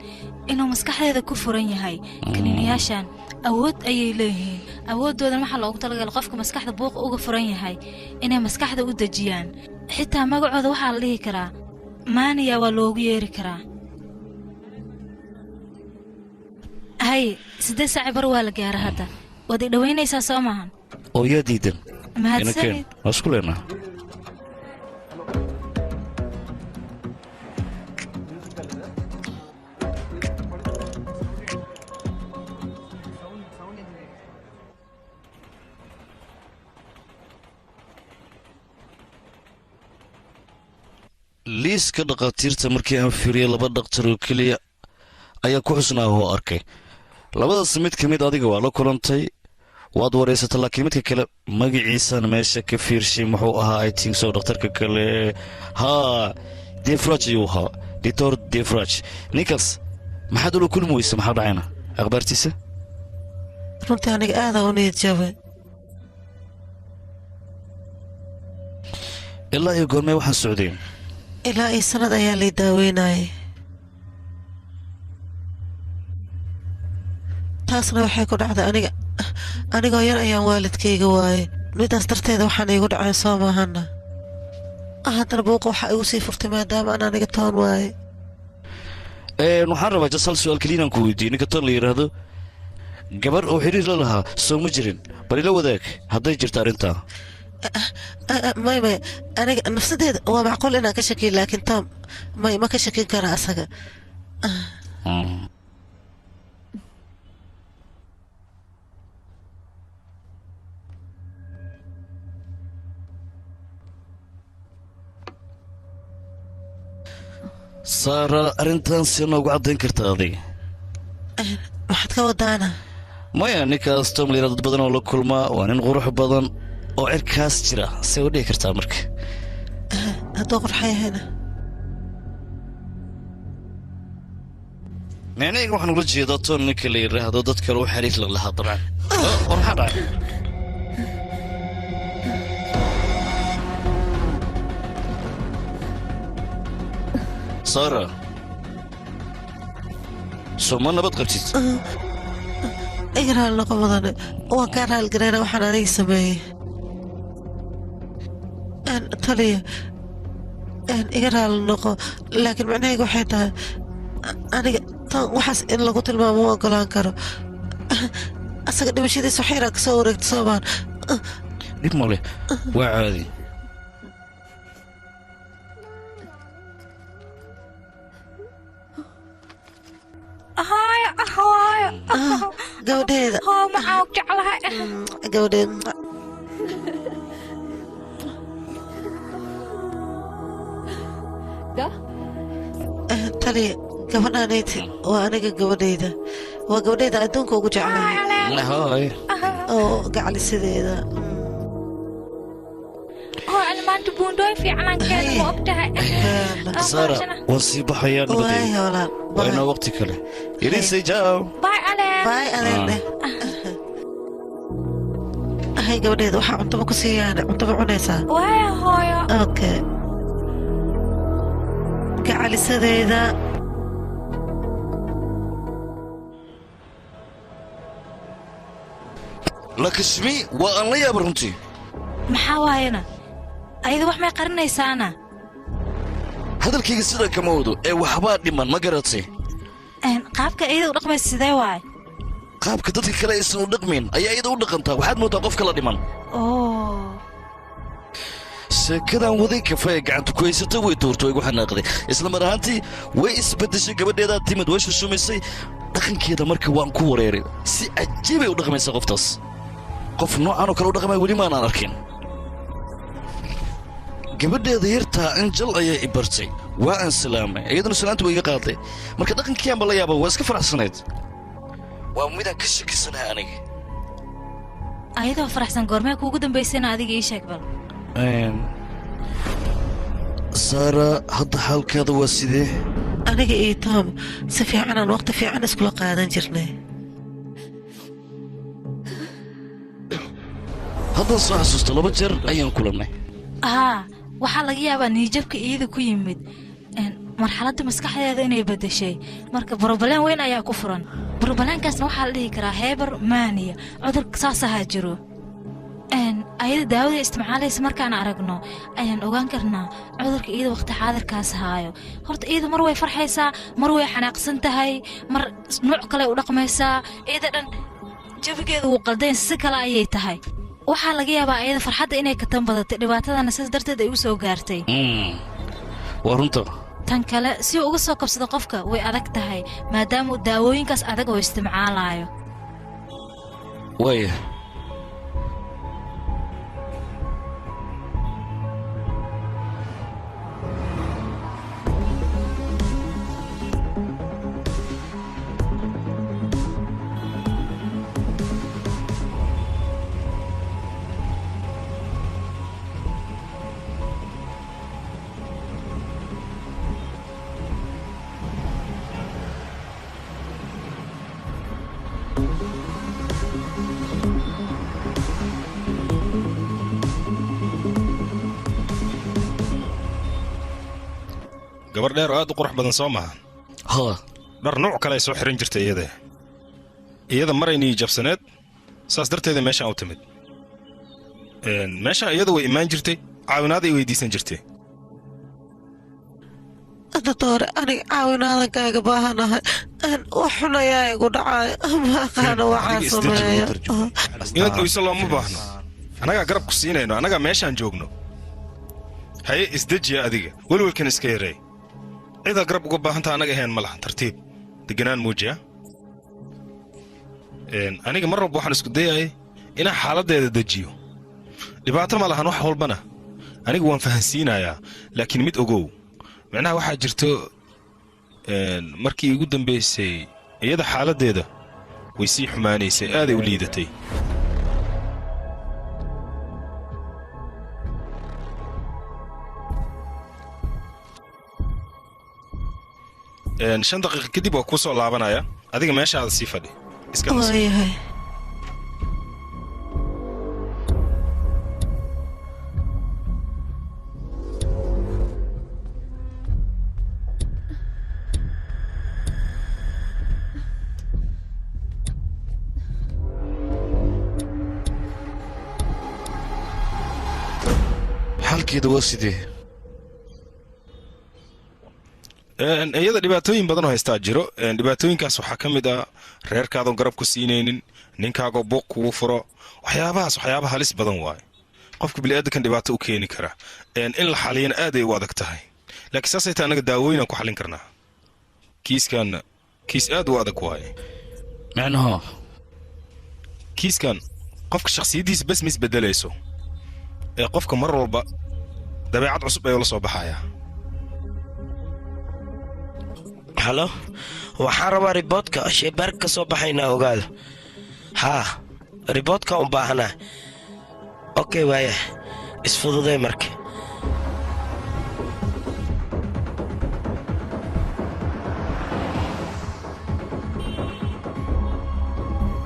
inuu maskaxdeeda ku furan yahay kaniiniyaashan awood ayay leeyihiin awoodoodan waxaa loogu talagalay qofka maskaxda buuqa uga furan yahay inay maskaxda u dejiyaan xitaa magacooda waxaa la dhihi karaa maaniya waa loogu yeeri karaa hay 8 saac bar waa la gaara hadda waad i dhaweynaysaa soo maahan oo yaa diidan mahadsanid waa isku leenaa liiska dhakhaatiirta markii aan fiiriyey 2 dhakhtar oo keliya ayaa ku xusnaa oo arkay labadaas mid ka mid adiga waa la kulantay waad wareysatay laakiin midka kale magaciisana meesha ka fiirshay muxuu ahaa I think so dhakhtarka kale haa defraj ayuu ahaa doctor defraj ninkaas maxaad ula kulmi weysa maxaa dhacayna akhbaartiisa runtii aniga aadaa u niyad jabay ilaa iyo goormee waxaan socday ilaa iyo sanad ayaa lay daaweynayay taasna waxay ku dhacday anigoo yar ayaan waalidkayga waayey midaas darteeda waxaan iigu dhacay soo maahana haddana buuqa waxaa igu sii furtay maadaama aan aniga toon waaye waxaan rabaa jas hal su-aal keliya inaan ku weydiiyo ninka toon la yidhaahdo gabar oo xiriir la lahaa soo ma jirin bal ila wadaag hadday jirto arrintaa may aniga nafsadeeda waa macquul inaan ka shakiyo laakiin tom ma ka shakin kara asaga saara arrintan si noogu caddayn karta adiga maxaad ka wadaana maya ninkaas tom la yidhahdo dad badan oo la kulmaa waa nin qurux badan oo cirkaas jira say u dhihi kartaa marka hadduu qurxa yahayna micnahayga waxaan ula jeedaa toon ninka la yidhaahdo dad kale u xariir la lahaa dabcan war maxaa dhacay sara soo ma nabad qabtid iga raali noqo mudane waan kaa raalgarayna waxaan aniga sameeyey taliya iga raali noqo laakiin macnahayga waxay tahay aniga tan waxaas in lagu tilmaamo ma ogolaan karo asaga dhimashadiisa wax yaraa kasoo wareegta soomaan dhib male waa caadi gabadheeda gabadheeda taliya gabadhaanayti waa aniga gabadhayda waa gabadhayda adduunka ugu jeclahay oo gacalisideeda sara waan sii baxayaa nabadee waa inoo waqti kale irisay jaaw baay adeerne hay gabadheeda waxaa cuntaba ku siiyaane cuntaba cunaysaa okay gacalisadeeda lakashmi waa aan la yaaba runtii maxaa waayana ayada wax may qarinaysaana hadalkayga sidaa kama wado ee waxbaa dhiman ma garatay qaabka ayada u dhaqmaysa sidee waay qaabka dadka kale aysan u dhaqmayn ayaa iyada u dhaqantaa waxaad moodaa qof kala dhiman sheekadan waday kafa ee gacanta ku haysata way doorto igu xanaaqday isla mar ahaantii way isbeddeshay gabadheedaa timid way shushumaysay dhaqankeeda marka waan ku wareeray si cajiibay u dhaqmaysaa qoftaas qof noocan oo kale u dhaqmaya weli maanaan arkin gabadheeda yartaa anjal ayaa i bartay waa aan salaamay iyaduna salaanta way iga qaaday marka dhaqankiiyaanba la yaaba waa iska faraxsanayd waa midaan ka shakisanahay aniga ayadoo faraxsan goormee kuugu dambaysayna adiga ii sheeg bal saara hadda xaalkaada waa sidee aniga iyo tom si fiicanaan waqti fiican iskula qaadan jirnay haddaan soo xasuusto 2 jeer ayaan kulannay waxaa laga yaabaa niijabka iyada ku yimid marxaladda maskaxdeeda inay beddeshay marka brobaleen weyn ayaa ku furan brobaleenkaasna waxaa la dhihi karaa heebar maaniya cudurka saas ahaa jiro ayada daawada isticmaalaysa markaan aragno ayaan ogaan karnaa cudurka iyada waqti xaadirkaas haayo horta iyada mar way farxaysaa mar way xanaaqsan tahay mar nuuc kale u dhaqmaysaa iyada dhan jawigeeda wuu qaldayn si kale ayay tahay waxaa laga yaabaa ayada farxadda inay ka tan badatay dhibaatadana sidaas darteed ay u soo gaartay waa runta tan kale si uga soo kabsado qofka way adag tahay maadaama daawooyinkaas adag oo isticmaalayo waaya gabar dheer oo aad u qurux badan soo maha dhar nuuc kale ay soo xiran jirtay iyada maraynii jabsaneed saas darteeda meeshaan u timid meeshaan iyada way imaan jirtay caawinaad ay weydiisan jirtay doktore aniga caawinaadankaaga baahanahay wax xun ayaa igu dhacay ma aqaano waxaan sameeyo inaad oyso looma baahno annagaa garab ku siinayno annagaa meeshaan joogno haye isdejiya adiga welwelkan iska yareey cidaa garab uga baahanta annaga ahayn ma laha tartiib deganaan muujiya aniga mar walba waxaan isku dayayay inaan xaaladdeeda dejiyo dhibaato ma lahan wax walbana aniga waan fahansiinayaa laakiin mid ogow micnaha waxaa jirto markii igu dambaysay iyada xaaladdeeda way sii xumaanaysay aaday u liidatay shan daqiiqa kadib waa kuu soo laabanaya adiga meeshaada sii fadhi waayahay xalkeeda waa sidee iyada dhibaatooyin badan oo haystaa jiro dhibaatooyinkaas waxaa ka mid ah reerkaadoo garab ku siinaynin ninkaagoo buuq kugu furo waxyaaba halis badan waaye qofka bini'aadankan dhibaato u keeni kara in la xaliyana aaday u adag tahay laakiin saasay tahay annaga daawooyinaan ku xallin karnaa kiiskan kiis aad u adag waaye macnaha kiiskan qofka shakhsiyaddiisa bes ma isbeddelayso ee qofka mar walba dabeecad cusub ayuu la soo baxayaa halo waxaan rabaa riboodka shaybaarka ka soo baxaynaa ogaada haa riboodka u baahanaa okey waaya isfududee marka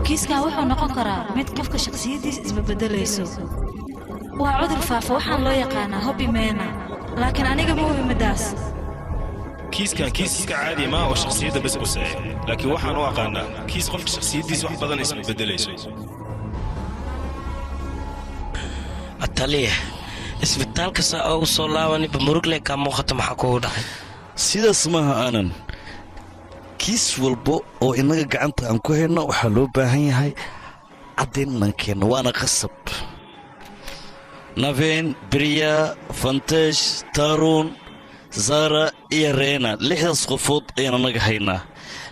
kiiskan wuxuu noqon karaa mid qofka shakhsiyaddiisa isbabeddelayso waa cudur faafa waxaan loo yaqaanaa hobby meena laakiin aniga ma hubi middaas kiiskan kiis iska caadi maa oo shakhsiyadda bes quseeya laakiin waxaan u aqaanaa kiis qofka shakhsiyaddiisa wax badan isbabeddelayso ataliya isbitaalka saa oogu soo laabaniba murugle kaa muuqata maxaa kugu dhacay sidaas maaha aanan kiis walba oo innaga gacanta aan ku hayno waxaa loo baahan yahay caddayn inankeenna waana qasab naveen beriya fantesh taaruun zara iyo reena 6daas qofood ayaan annaga haynaa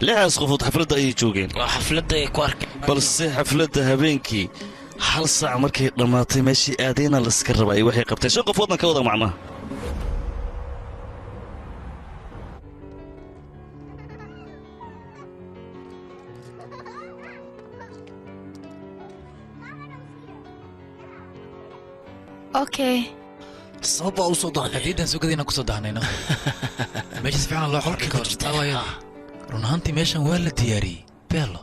6daas qofood xafladda ayay joogeen waa xafladda ay ku arkeen balse xafladda habeenkii hal saac markay dhammaatay meeshii aadayna layska rabaa ay waxay qabteen 5 qofoodna ka wada macnaha okay sabab baa u soo dahnay hadiidan sugadayna ku soo dahnayno meeshaas fiican loo xalqi karo taawaya run ahaantii meeshan waa la diyaariyey beelo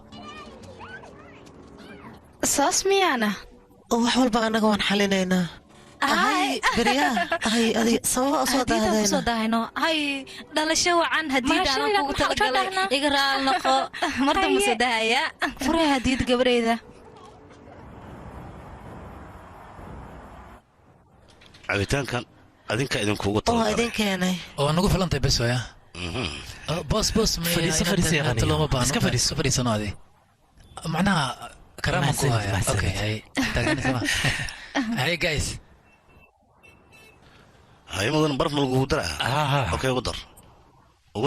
saas miyaana wax walba annaga waan xalinaynaa beriyaa adiga sababa usoo daahayno hay dhalasho wacan hadiidaan kugu talagalay iga raal noqo mar dambe soo dahaya furee hadiid gabadhayda cabitaankan adinka idinkugu waa idin keenay oo nagu filantay bes waya boos looma baahno iska fadhiisano adi macnaha karaaman ku haya okay hay taaganaysa hay guys hay mudan baraf ma ugu dara okay ugu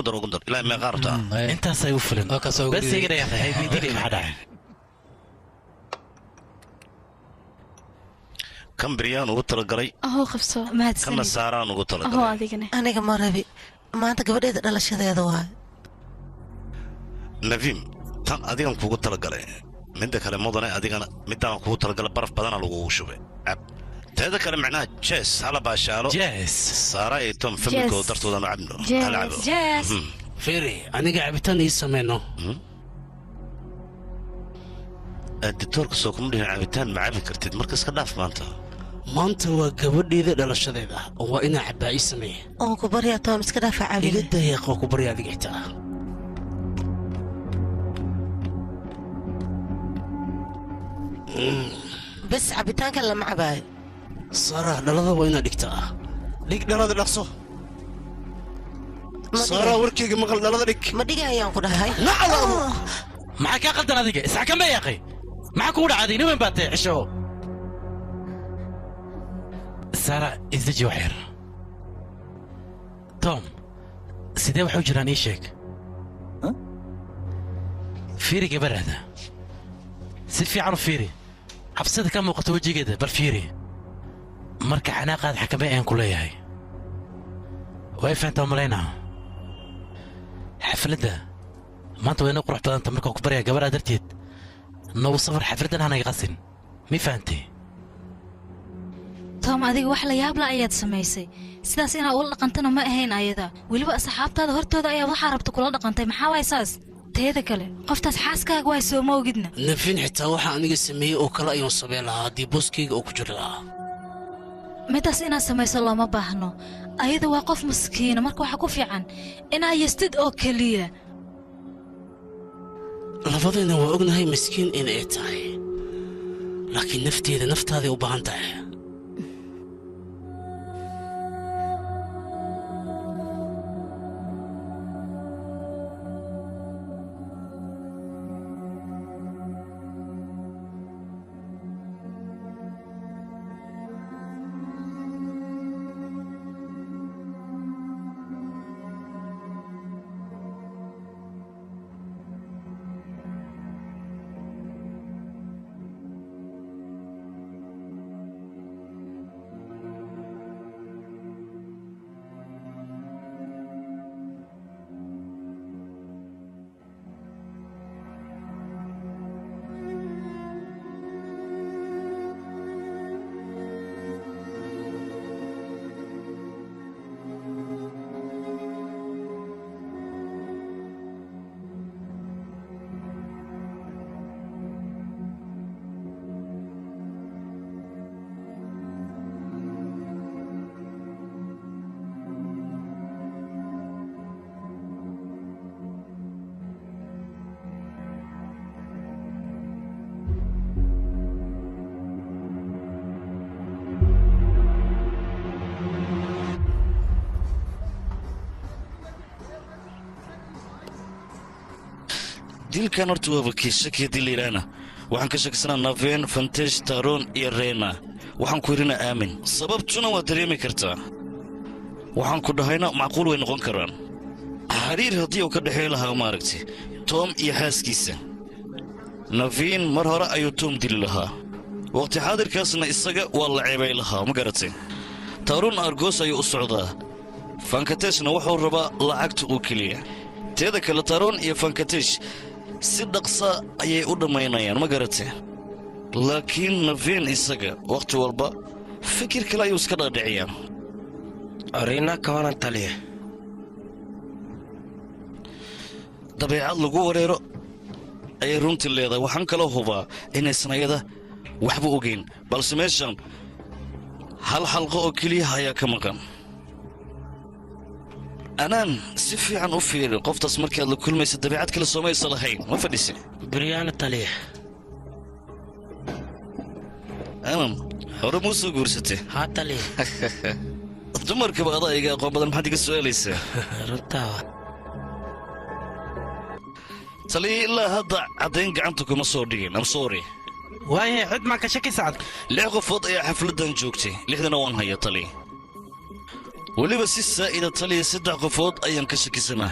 dar ilaa meeqa rabtaa intaas ay u filan bes iga dhayaqay hay bidili maxaa dhacay kan biryaan ugu talagalay qabso kana saaraan ugu talagalay aniga ma rabi maanta gabadheeda dhalashadeeda waay navim tan adigan kugu talagalay midda kale mudane adigana midaan kugu talagalay baraf badana lagugu shubay teeda kale macnaha jees hala baashaalo saara iyo tom familkooda dartooda ma cabno halcabo firi aniga cabitaan ii samayno aditoorka soo kuma dhihin cabitaan ma cabi kartid marka iska dhaaf maanta waa gabadheeda dhalashadeeda oo waa inaa cabbaa ii sameeye oo ku baryaa toom iska dhaafa cabin iga dayaaqoo ku barya adiga xitaa bes cabitaanka lama cabaayo saara dhalada waa inaad dhigtaa dhig dhalada dhaqso saara warkeyga maqal dhalada dhig ma dhiga ayaan ku dhahay maxaa kaa qaldan adiga isxaka ma yaaqay maxaa kugu dhacday niman baa tahay xisho saara isdaji wax yar tom sidee waxu jiraan ii sheeg fiiri gabadhaada si fiican u fiiri cabsida ka muuqato wejigeeda bal fiiri marka xanaaqaad xakamay ayaan ku leeyahay way fahantaa malaynaa xafladda maanta wayna qurux badanta markaan ku baryaa gabadhaa darteed noogu safar xafladdan hanaga qasin mi fahantay tom adiga wax la yaabla ayaad samaysay sidaas inaad ula dhaqantana ma ahayn ayada weliba asxaabtaada hortooda ayaa waxaa rabta kula dhaqantay maxaa waay saas teeda kale qoftaas xaaskaaga waa soo ma ogidna nafin xitaa waxa aniga sameeyey oo kale ayuun samayn lahaa haddii booskayga oo ku jiri lahaa midaas inaad samayso looma baahno ayada waa qof maskiina marka waxaa ku fiican inaad yastid oo keliya labadayna waa ognahay miskiin inay tahay laakiin nafteeda naftaaday u baahan tahay dilkan horta waaba kii shakiya dilaylaana waxaan ka shakisanaa naveen fantesh taroon iyo reena waxaan ku yidhina aamin sababtuna waad dareemi kartaa waxaan ku dhahayna macquul way noqon karaan xiriir haddii uu ka dhexey lahaa maaragti tom iyo xaaskiisa naveen mar hore ayuu tom dili lahaa waqti xaadirkaasna isaga waa la ceebay lahaa ma garatay taroon argoos ayuu u socdaa fankateshna wuxuu rabaa lacagta uu keliya teeda kale taroon iyo fankatesh si dhaqsa ayay u dhammaynayaan ma garatee laakiin naveen isaga wakhti walba fikir kale ayuu iska dhaadhiciyaa arina ka waran taliya dabeecad lagu wareero ayay runtii leedahay waxaan kaloo hubaa inaysan ayada waxba ogeyn balse meeshan hal xalqo oo keliyaha ayaa ka maqan anaan si fiican u fiiri qoftaas markaad la kulmaysa dabeecad kale soomaysa lahayn ma fadhise biryaana taliya anan hore muu soo guursatay haa taliya dumarkaba adaa iga aqoon badan maxaad iga su'aalaysaa runtaa taliya ilaa hadda caddayn gacanta kuma soo dhigin am sorry waaye cid maa ka shaki sacad 6 qofood ayaa xafladdan joogtay 6dana waan haya taliya weliba si saa'ida taliya 3 qofood ayaan ka shakisanaa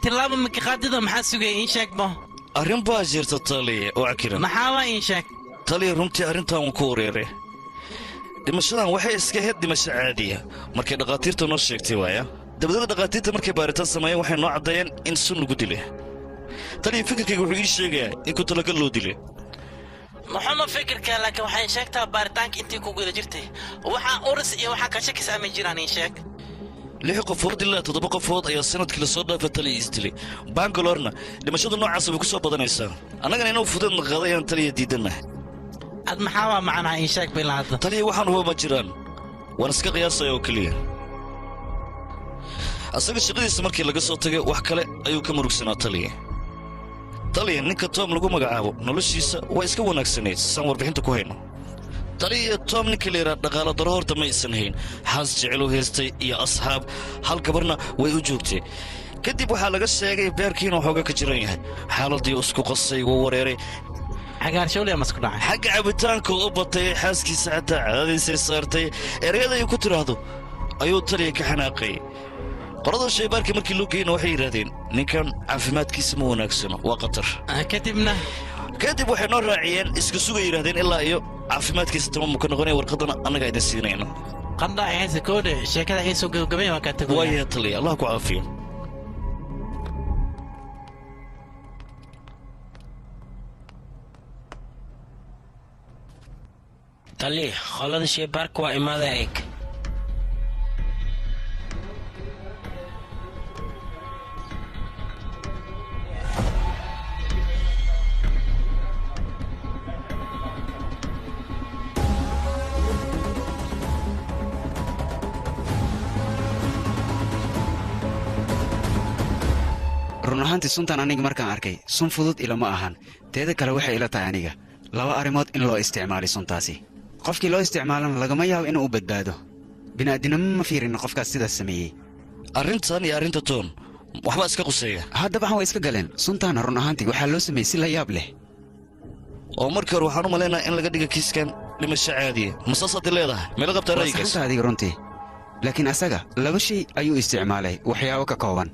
tilaabo makiqaadida maxaa sugay in sheegbo arrin baa jirta taliya oo cakiran maxaa waa in sheeg taliya runtii arrintan waan ku wareeray dhimashadan waxay iska ahayd dhimasho caadiya markay dhakhaatiirta noo sheegtay waaya dabadada dhakhaatiirta markay baaritaan sameeyeen waxay noo caddeeyeen in sun lagu dilay taliya fikirkayga wuxuu ii sheegayaa in ku talagal loo dilay maxama fikirka laakiin waxay sheegtaa baaritaanka intii ku guda jirtay waxaa uris iyo waxaa ka shakis ama jiraan in sheeg 6 qofood ilaa 7 qofood ayaa sanadkii la soo dhaafay taliya isdilay bangalorna dhimashada noocaas way ku soo badanaysaa annagana inuu fudeedna qaaday ayaan taliya diidannahay ad maxaa waa macnaha in sheeg bilaada taliya waxaan huba ma jiraan waan iska qiyaasaya oo keliya asaga shaqadiisa markii laga soo tagay wax kale ayuu ka murugsanaa taliya ninka tom lagu magacaabo noloshiisa waa iska wanaagsanayd saan warbixinta ku hayno taliya tom ninka leeraa dhaqaala daro horta ma aysan hayn xaas jecelu haystay iyo asxaab hal gabarna way u joogtay kadib waxaa laga sheegay beerkii inuu xooga ka jiran yahay xaaladii isku qasay wuu wareeray xagga cabitaanka u batay xaaskiisa xataa caadadiisay saartay ereyada ay ku tidhaahdo ayuu taliya ka xanaaqay qorada shaybaarkii markii loo geeyna waxay yidhaahdeen ninkan caafimaadkiisa ma wanaagsano waa khatar kadib waxay noo raaciyeen iska sugay yidhahdeen ilaa iyo caafimaadkiisa tamaamu ka noqonaya warqaddana annagaa idin siinayno waaya taliya allah ku caafiyo taliya qolada shaybaarka waa imaada eeg run ahaantii suntan aniga markaan arkay sun fudud ilama ahan teeda kale waxay ila tahay aniga 2 arrimood in loo isticmaalay suntaasi qofkii loo isticmaalana lagama yaabo inuu u badbaado bini'aadinimo ma fiirin qofkaas sidaas sameeyey arrintan iyo arrinta toon waxbaa iska quseeya haddaba way iska galeen suntaana run ahaantii waxaa loo sameeyey si la yaab leh oo marka hore waxaan u malaynayaa in laga dhiga kiiskan dhimasho caadiya masaasaad leedahay meelo qabtaa ra'yigaas adiga runtii laakiin asaga 2 shay ayuu isticmaalay waxyaabo ka kooban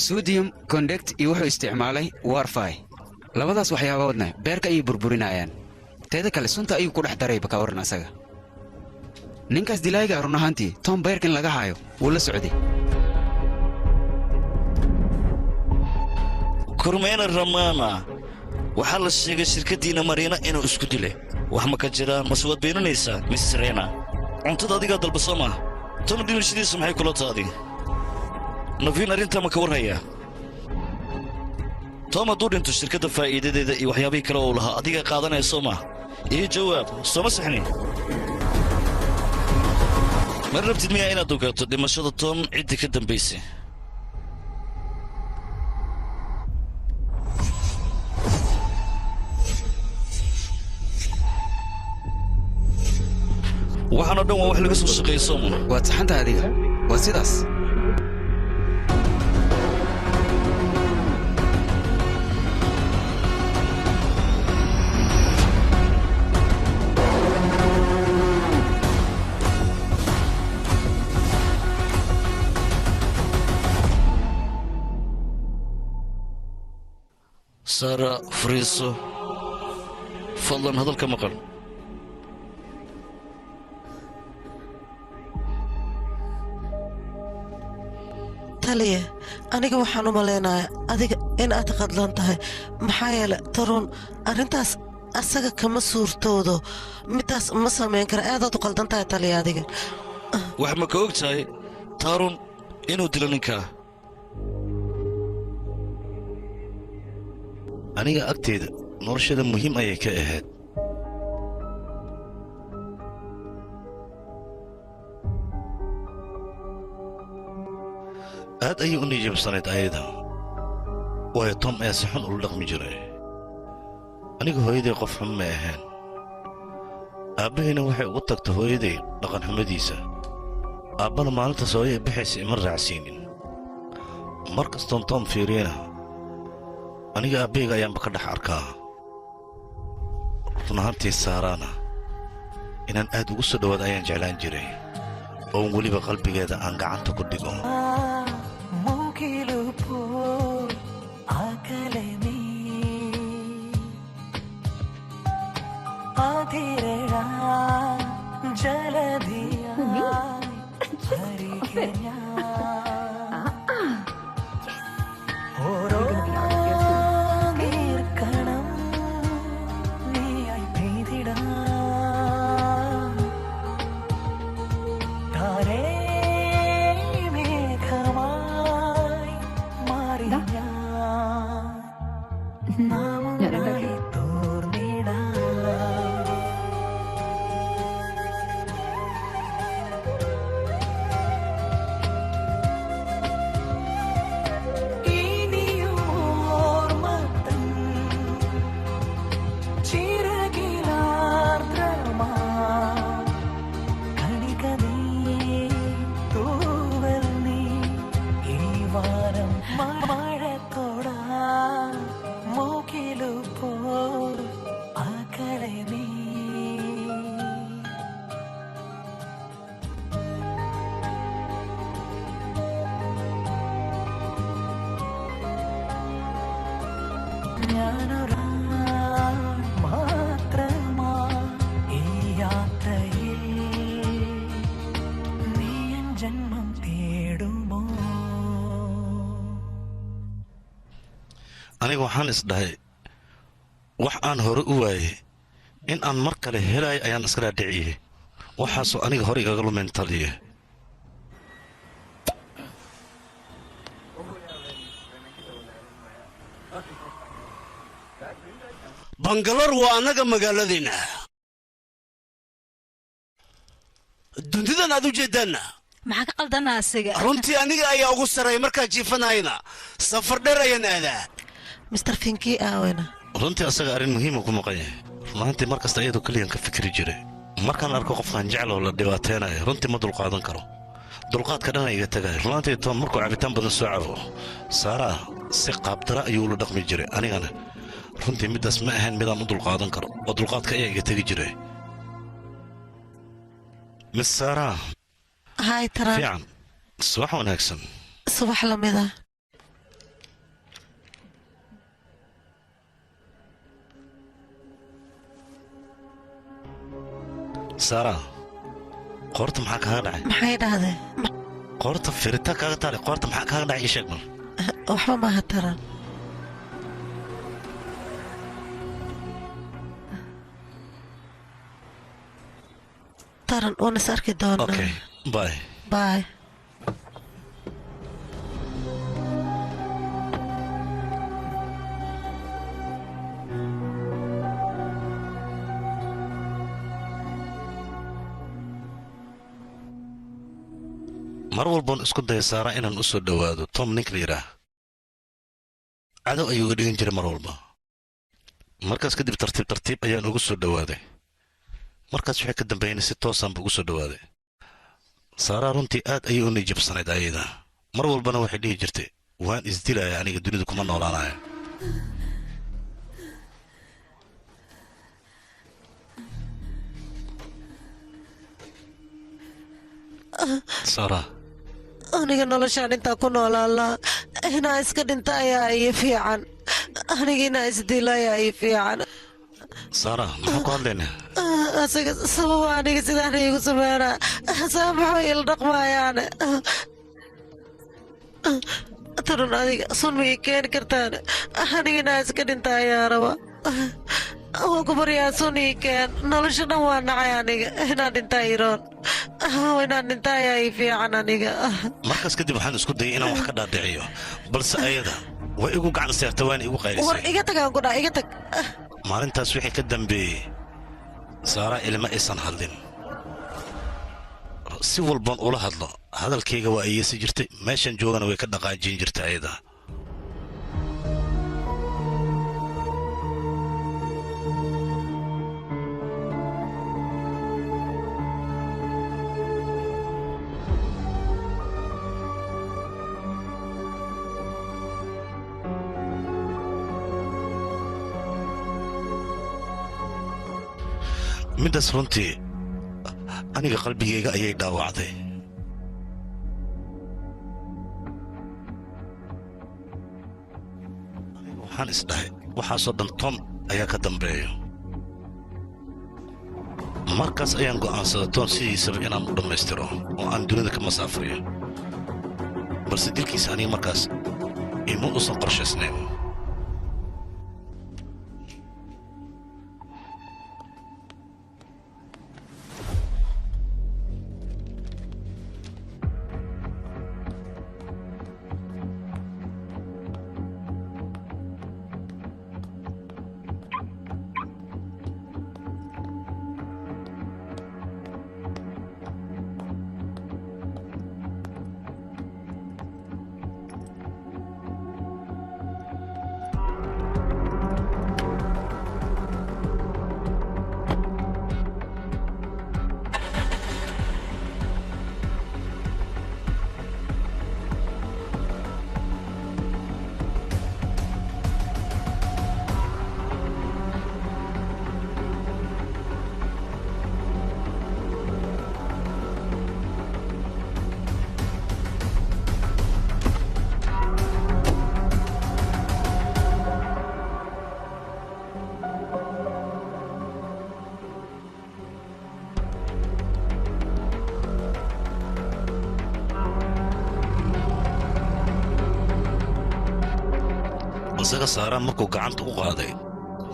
sodium conduct iyo wuxuu isticmaalay warfi labadaas waxyaaboodna beerka ayay burburinayaan teeda kale sunta ayuu ku dhex darayba ka waran asaga ninkaas dilaayga run ahaantii tom beerkan laga hayo wuu la socday kormeena ramana waxaa la sheegay shirkaddiina mariina inuu isku dilay wax ma ka jiraan mase waad beeninaysaa mrs rena cuntada adigaa dalba soo maaha tom dhimashadiisa maxay kula taadi naveen arrintaa ma ka warhayaa tom hadduu dhinto shirkadda faa'iidadeeda iyo waxyaabihii kale uu lahaa adiga qaadanaya soo maa iyo jawaab sooma saxnin mar rabtid miyaa inaad ogaato dhimashada tom ciddii ka dambaysay waxaanoo dhan waa wax laga soo shaqeeya sooma waad saxanta adiga waa sidaas sara fariiso fadlan hadalka maqal taliya aniga waxaan u malaynayaa adiga in aad qadlan tahay maxaa yeele taruun arrintaas asaga kama suurtoodo midaas ma samayn kara aadaad u qaldan tahay taliya adiga wax ma ka og tahay taarun inuu dilo ninkaa aniga agteeda noloshada muhiim ayay ka ahayd aad ayay u nijabsanayd ayada waayo tom ayaa si xun ula dhaqmi jiray aniga hooyaday qof xun ma ahayn aabbahayna waxay ugu tagta hooyaday dhaqanxumadiisa aabbana maalintaas hooyay bixaysa ima raacsiinin mar kastoon tom fiiriyana aniga aabbahayga ayaanba ka dhex arkaa run ahaantii saaraana inaan aad ugu soo dhowaad ayaan jeclaan jiray oon weliba qalbigeeda aan gacanta ku dhigo aniga waxaan isdhahay wax aan hore u waayey in aan mar kale helaayo ayaan iska dhaadhiciyey waxaasoo aniga hore igaga lumayn taliye bangalor waa annaga magaaladeenna dundidan aad u jeeddaanna maxaa ka qaldana asiga runtii aniga ayaa ugu sarreeya markaa jiifanayna safar dheer ayaan aadaa mister finki aawena runtii asaga arrin muhiima ku maqan yahay runaantii mar kasta iyadoo keliyan ka fikri jiray markaan arko qofkaan jecloo la dhibaataynayo runtii ma dulqaadan karo dulqaadka dhana iga tagay runaantii toon markuu cabitaan badan soo cabo saaraa si qaabdara ayuu ula dhaqmi jiray anigana runtii middaas ma ahayn midaan u dulqaadan karo oo dulqaadka ayaa iga tegi jiray mis saaraa hay taran fiican subax wanaagsan subax lamida saaraa qoorta maxaa kaaga dhacay maxay dhahdee qoorta firita kaaga taale qoorta maxaa kaaga dhacay ii sheeg bal waxba maaha taran taran waan is arki doonaa okay bye bye mar walboon isku daya saara inaan u soo dhowaado tom ninka la yidhaah cadow ayuu iga dhigan jiray mar walba markaas kadib tartiib tartiib ayaan ugu soo dhowaaday markaas waxay ka dambeeyeen si toosaanba ugu soo dhowaaday saaraa runtii aad ayay u nijabsanayd ayada mar walbana waxay dhihi jirtay waan isdilaya aniga dunidu kuma noolaanaya saaraa aniga noloshaan intaa ku noolaalaa inaa iska dhinta ayaa iyo fiican anigina isdiilaya ii fiican saara maxaa ku hadlaynaa asaga sababa aniga sidaan iigu sameynaa saamaxo ila dhaqmaayaane tarun adiga sun ma ii keeni kartaan anigina iska dhintaayaa raba waan ku baryaa sun ii keen nolosha dhan waa nacay aniga inaan dhintaa iroon inaan dhintaa ayaa ii fiican aniga markaas kadib waxaan isku dayay inaan wax ka dhaadhiciyo balse ayada way igu gacan seerta waana igu war qaylisay iga tag aan ku dhaa iga tag maalintaas wixii ka dambeeyey saara ilma aysan hadlin si walban ula hadlo hadalkayga waa iyasi jirtay meeshan joogana way ka dhaqaajin jirtay ayada middaas runtii aniga qalbigayga ayay dhaawacday waxaan isdhahay waxaasoo dhan tom ayaa ka dambeeyo markaas ayaan go'aansaday tom sidiisaba inaan u dhammaystiro oo aan dunida ka masaafriyo balse dilkiisa aniga markaas ima uusan qorshaysnayn isaga saaraan markuu gacanta u qaaday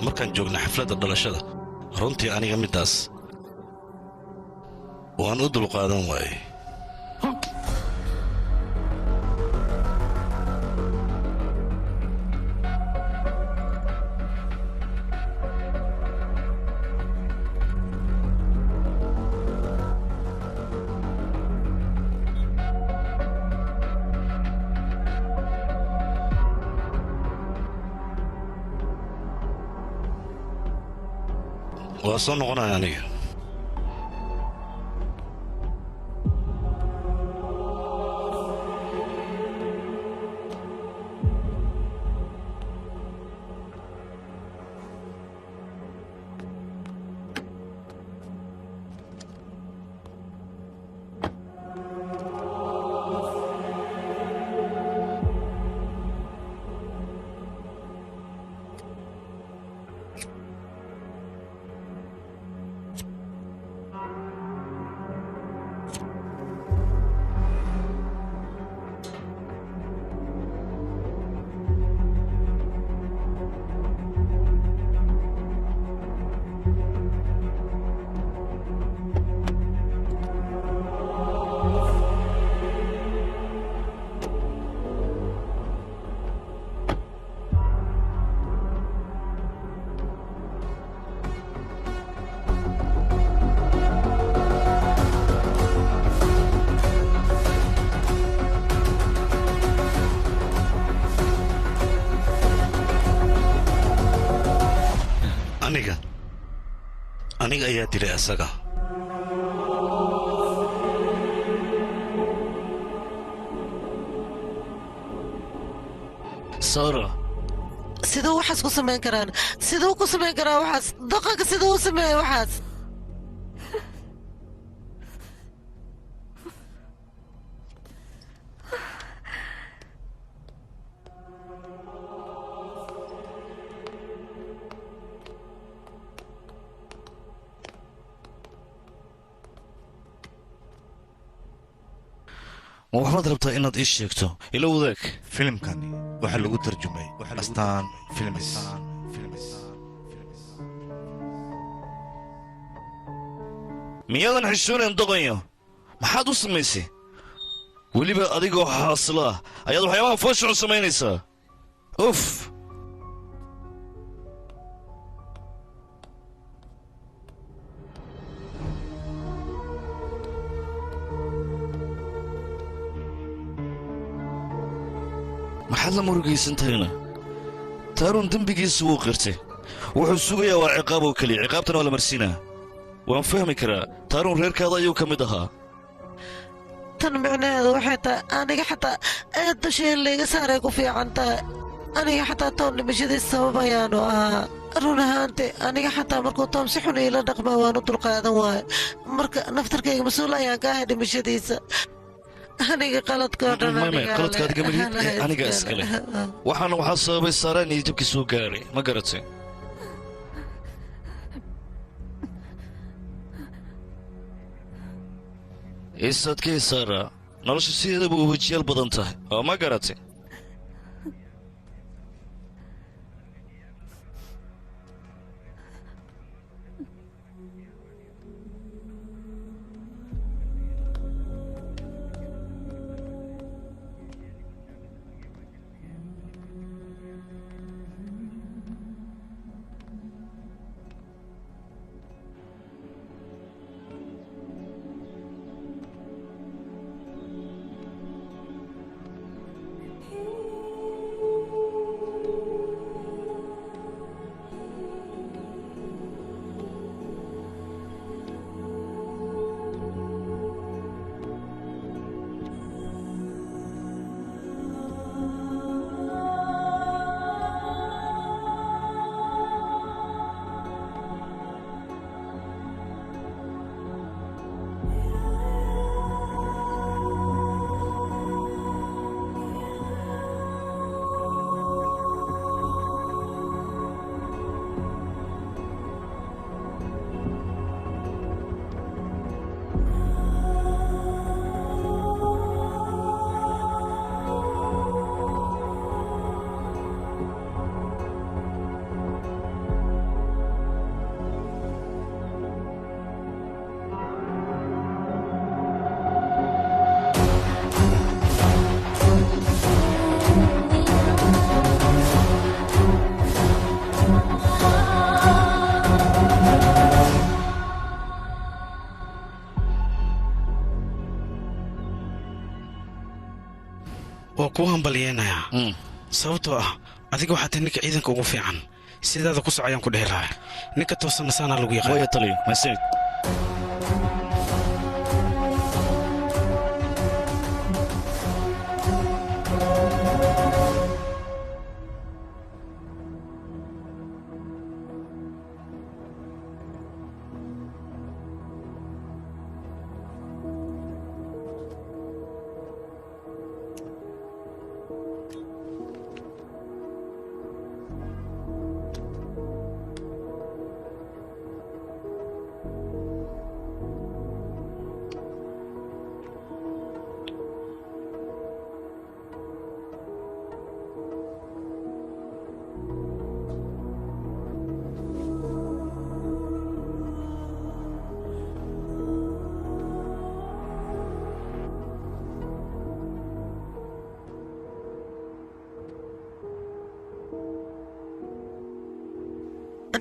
markaan joogna xafladda dhalashada runtii aniga middaas waan u dulqaadan waayey waa soo noqonaya aniga aniga ayaa dilay asaga sara siduu waxaas ku samayn karaan siduu ku samayn karaa waxaas daqanka siduu u sameeya waxaas ma waxbaad rabtaa inaad ii sheegto ila wadaag filimkani waxaa lagu tarjumay astaan filmis miyaadan xishoonayn doqonyo maxaad u samaysay weliba adigoo xaasilo ah ayaad waxyaabaha fooshucun samaynaysaa uf maxaad la murugaysan tahayna taaruun dembigiisa wuu qirtay wuxuu sugayaa waa ciqaab oo keliya ciqaabtana waa la marsiinaa waan fahmi karaa taaruun reerkaada ayuu ka mid ahaa tan micnaheedu waxay tahay aniga xataa aad dusha layga saaray ku fiican tahay aniga xataa toon dhimashadiis sabab ayaanu ahaa run ahaante aniga xataa markuu toom si xun iila dhaqmaa waanu dulqaadan waayo marka naftarkayga mas-uul ayaan ka ahay dhimashadiisa aniga qaladkoo dhan qaladkaadiga malihid ee aniga iskale waxaana waxaa sababay saaraan iyo jabkii soo gaaray ma garatay isadkay saara nolosha sideedaba u wejiyaal badan tahay oo ma garatay waa kuu hambalyeenayaa sababtoo ah adiga waxaa tahay ninka ciidanka ugu fiican sidaada ku soc ayaan ku dhehi lahaa ninka toosanna saanaa lagu yaqaan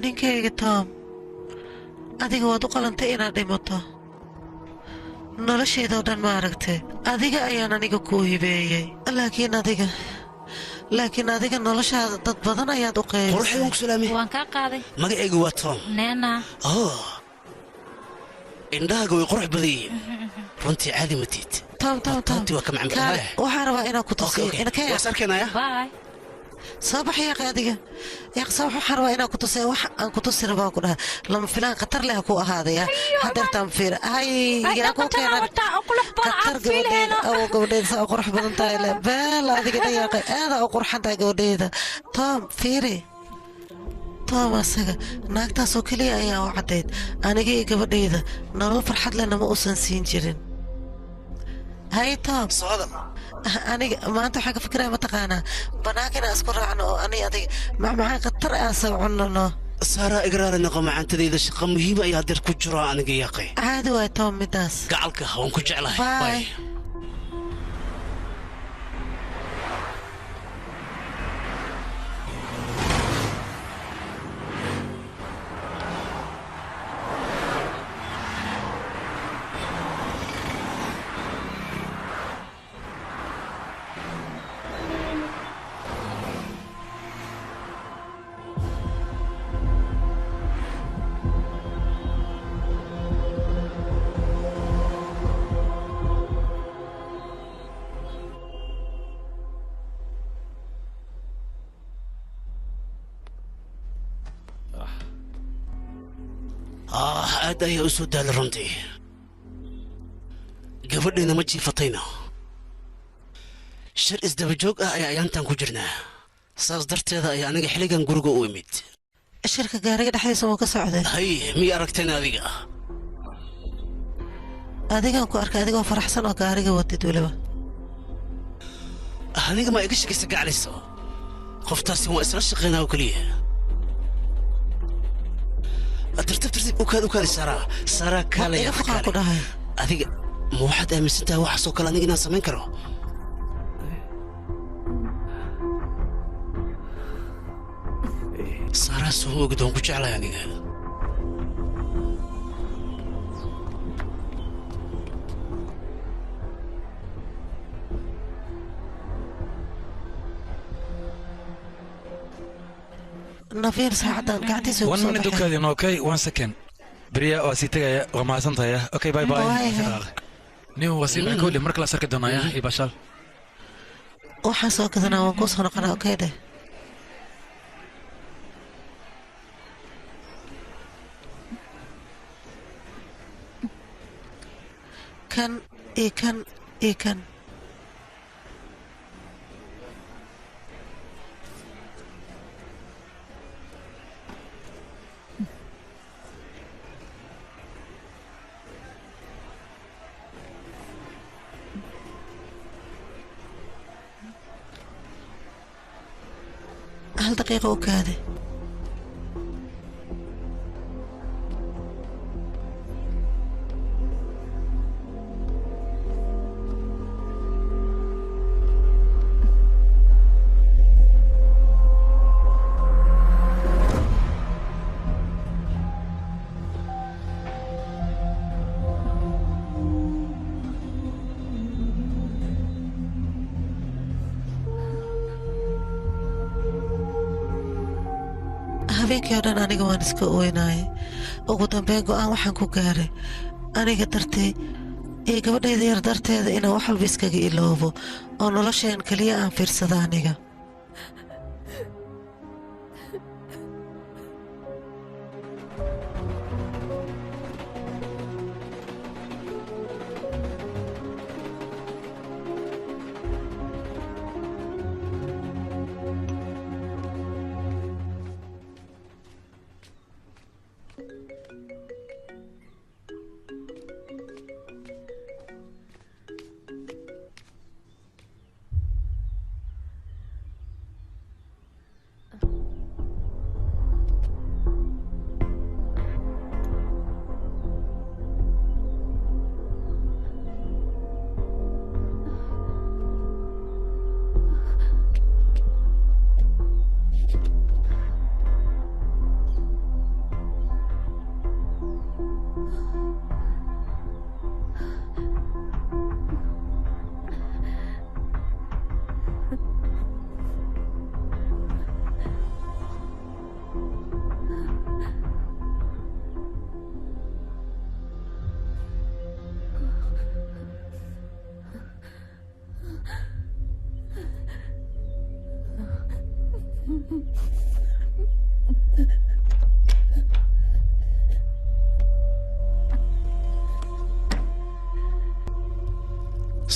ninkayga toom adiga waad u qalantay inaad dhimato noloshaydoo dhan ma aragtay adiga ayaan aniga kuu hibeeyey laakiin adiga noloshaada dad badan ayaad u qeybisay waan kaa qaaday magacaygu waa toom neena indhahaaga way qurux badan yihiin runtii caadi matiid waxaan rabaa inaan ku tusiyo soo bax yaaq adiga yaaqsa waxaan rabaa inaan ku tusiyo wax aan ku tusi rabaa ku dhaha lama filaan khatar leh ku ahaadaya hadeertaan fiir hay yaa ku keenan khatar gabadheeda oo gabadheeda saa qurux badan tahay le beel adiga dhayaaqe aada u qurxan tahay gabadheeda toom fiiri toom asaga naagtaasoo keliya ayaa u caddayd aniga iyo gabadheeda nolol farxad leh nama uusan siin jirin هاي توم صادق ما أنت حاجة فكرة ما تقانا بناكنا أذكر عنه أنا أدي مع قطر أسوي عنه سارة إقرار نقوم عن تدي شقة مهمة يقدر كجرا أنا قياقي عادي واي توم مداس قعلك هون كجعلها باي aad ayay u soo daala runtii gabadhayna ma jiifatayno shir isdaba joog ah ayaa ayaantan ku jirnaa saas darteeda ayaa aniga xilligan guriga u imid shirka gaariga dhexdiisa wuu ka socday hay miya aragteen adiga adigan ku arkay adigoo faraxsan oo gaariga wadid weliba aniga ma iga shakaysa gaclayso qoftaasi waa isla shaqaynaa oo keliya tartiib ukaadi saaraa kaalaya ku dhahay adiga ma waxaad aaminsan tahay waxaasoo kale aniga inaan samayn karo saaraa soo ogid waan ku jeclahay aniga نافير ساعدان قاعدين سوق 1 minute ukadin okay 1 second beriya waa sii tagaya waa mahadsantahay okay bye bye nin wasiir kooli marka la sarki doonaya iyo bashal waxaan soo gadanaa waan ku soo noqonaa okay de kan هل دقيقة وكادة habeenkii oo dhan aniga waan iska ooynaayay ugu dambeyn go'aan waxaan ku gaaray aniga dartay iyo gabadhayda yar darteeda inaan wax walba iskaga iloobo oo nolosheen keliya aan fiirsada aniga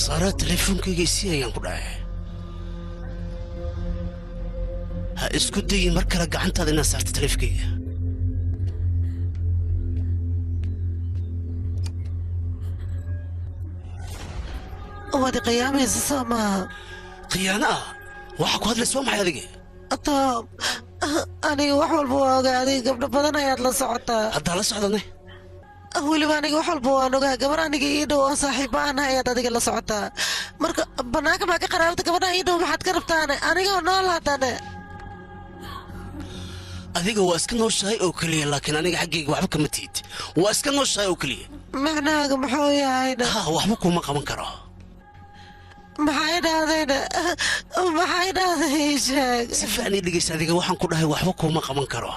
saaraa teleefoonkayga isii ayaan ku dhacay ha isku dayin mar kale gacantaada inaad saarta teleefkayga waad qiyaamaysa soo maaha khiyaano ah waxa ku hadlaysa waa maxay adiga tom aniga wax walba waa ogaaday gabdho badan ayaad la socotaa haddaa la socdane weliba aniga wax walba waan ogaa gabar aniga ii dhow oo saaxiiba aan ayaad adiga la socotaa marka bannaanka maa ka qaraabta gabadha ii dhow maxaad ka rabtaane anigoo nool haddane adiga waa iska nooshahay oo keliya laakiin aniga xaggayga waxba kama tiid waa iska nooshahay oo keliya macnahaaga muxuu yahayna ha waxba kuma qaban karo maxay dhahdayna maxay dhahday sheeg si fiican ii dhegaysa adiga waxaan ku dhahay waxba kuma qaban karo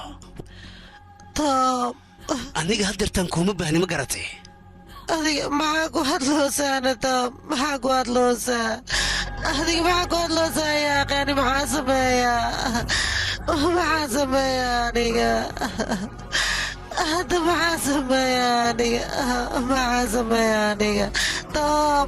tom aniga haddeertaan kuma baahni ma garatay adiga maxaa ku hadloosaana tom maxaa ku hadloosaa adiga maxaa ku hadloosaa yaaqaani maxaa sameeyaa maxaa sameeyaa aniga hadda maxaa sameeyaa aniga maxaa sameeyaa aniga tom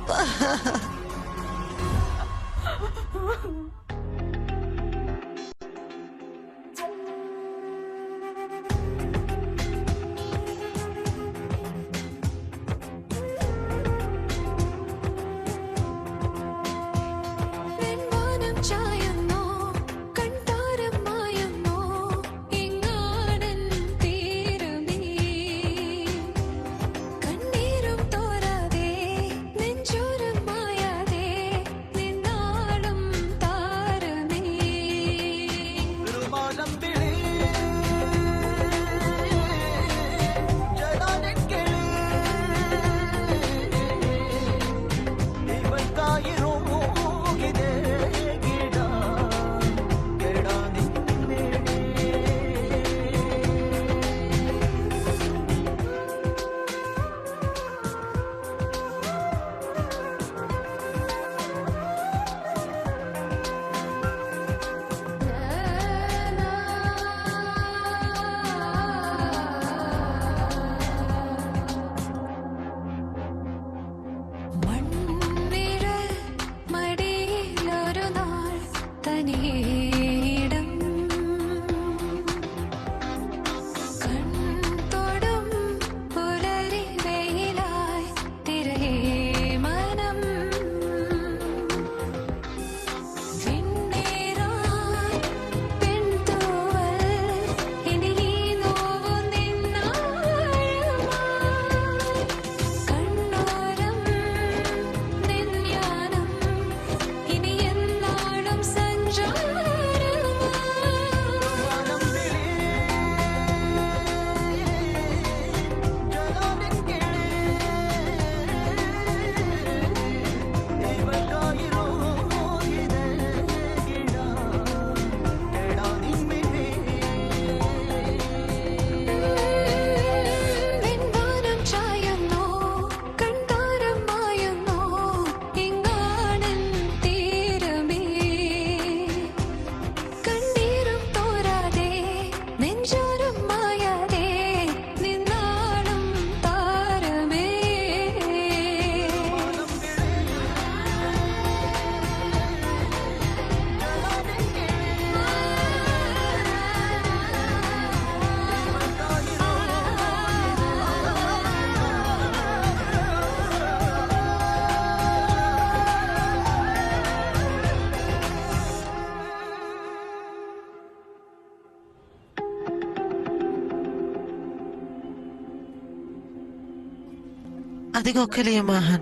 adigoo keliya maahan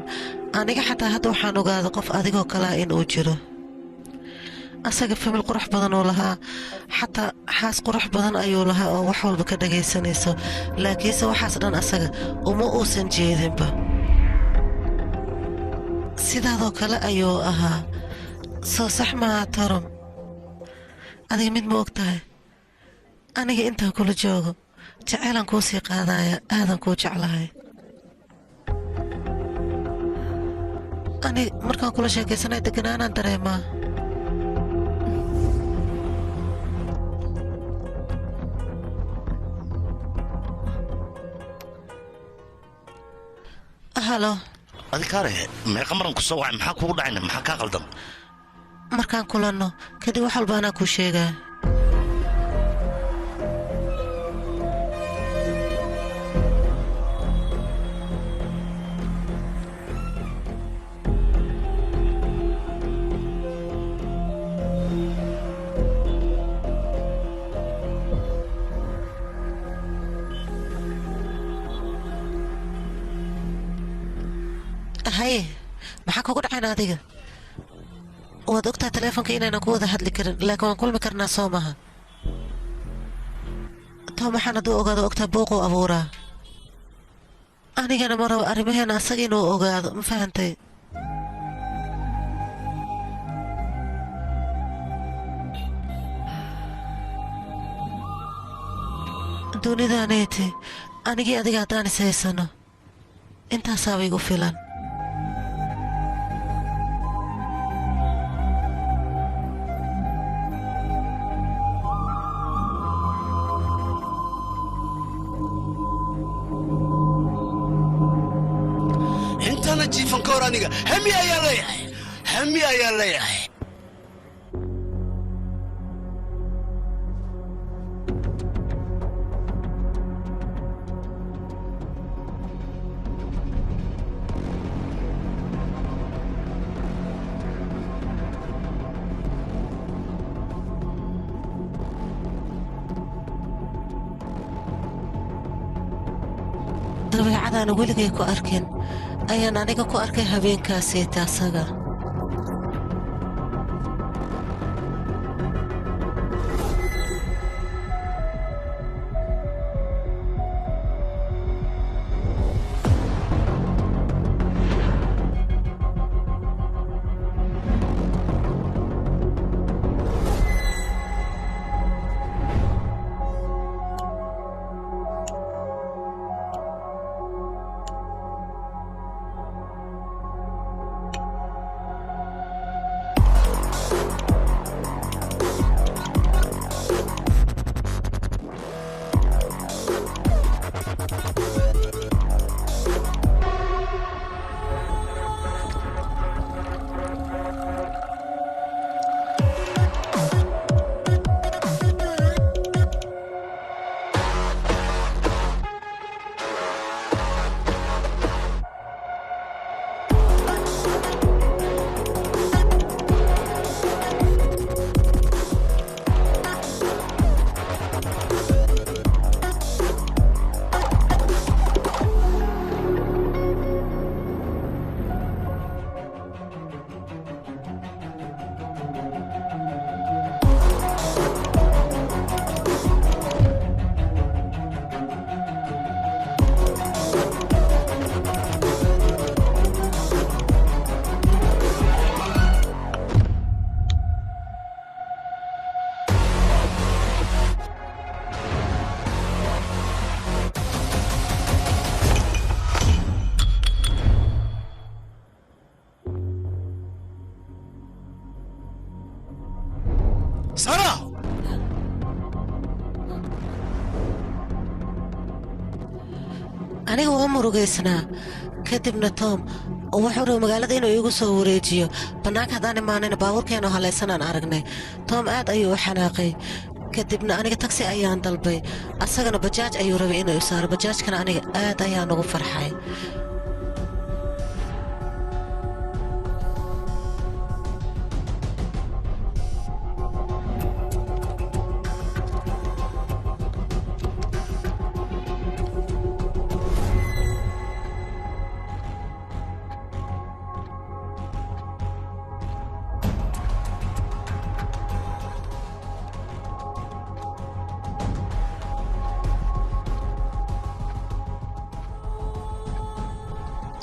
aniga xataa hadda waxaan ogaada qof adigoo kalea inuu jiro asaga famil qurux badan uu lahaa xataa xaas qurux badan ayuu lahaa oo wax walba ka dhagaysanayso laakiinse waxaas dhan asaga uma uusan jeedinba sidaadoo kale ayuu ahaa soo sax maaha torom adiga mid ma og tahay aniga intaan kula joogo jaceylaan kuu sii qaadaya aadan kuu jeclahay ani markaan kula sheekaysanay deganaanaan dareemaa halo adikaare meeqa maran ku soo wacay maxaa kugu dhacayna maxaa kaa qaldan markaan kulanno kadib wax walba anaa kuu sheegaa haye maxaa kugu dhacayn adiga waad ogtaa taleefonka inaynan ku wada hadli karin laakiin waan kulmi karnaa soo maha tom waxaan hadduu ogaado ogtaa buuquu abuuraa anigana ma rabo arrimaheena asaga inuu ogaado ma fahantay dunidaneeti anigii adiga haddaan is haysano intaasaaba igu filan intana jiifan ka hor aniga hami ayaa leeyahay hami ayaa leeyahay dabeecadaan weligay ku arkin ayaan aniga ku arkay habeenkaasiita asaga aniga waa murugaysnaa kadibna tom wuxuu raba magaalada inuu iigu soo wareejiyo bannaanka haddaan imaanayna baabuurkeenoo halaysanaan aragnay tom aad ayuu u xanaaqay kadibna aniga tagsi ayaan dalbay asagana bajaaj ayuu rabay inuu isaaro bajaajkana aniga aad ayaan ugu farxay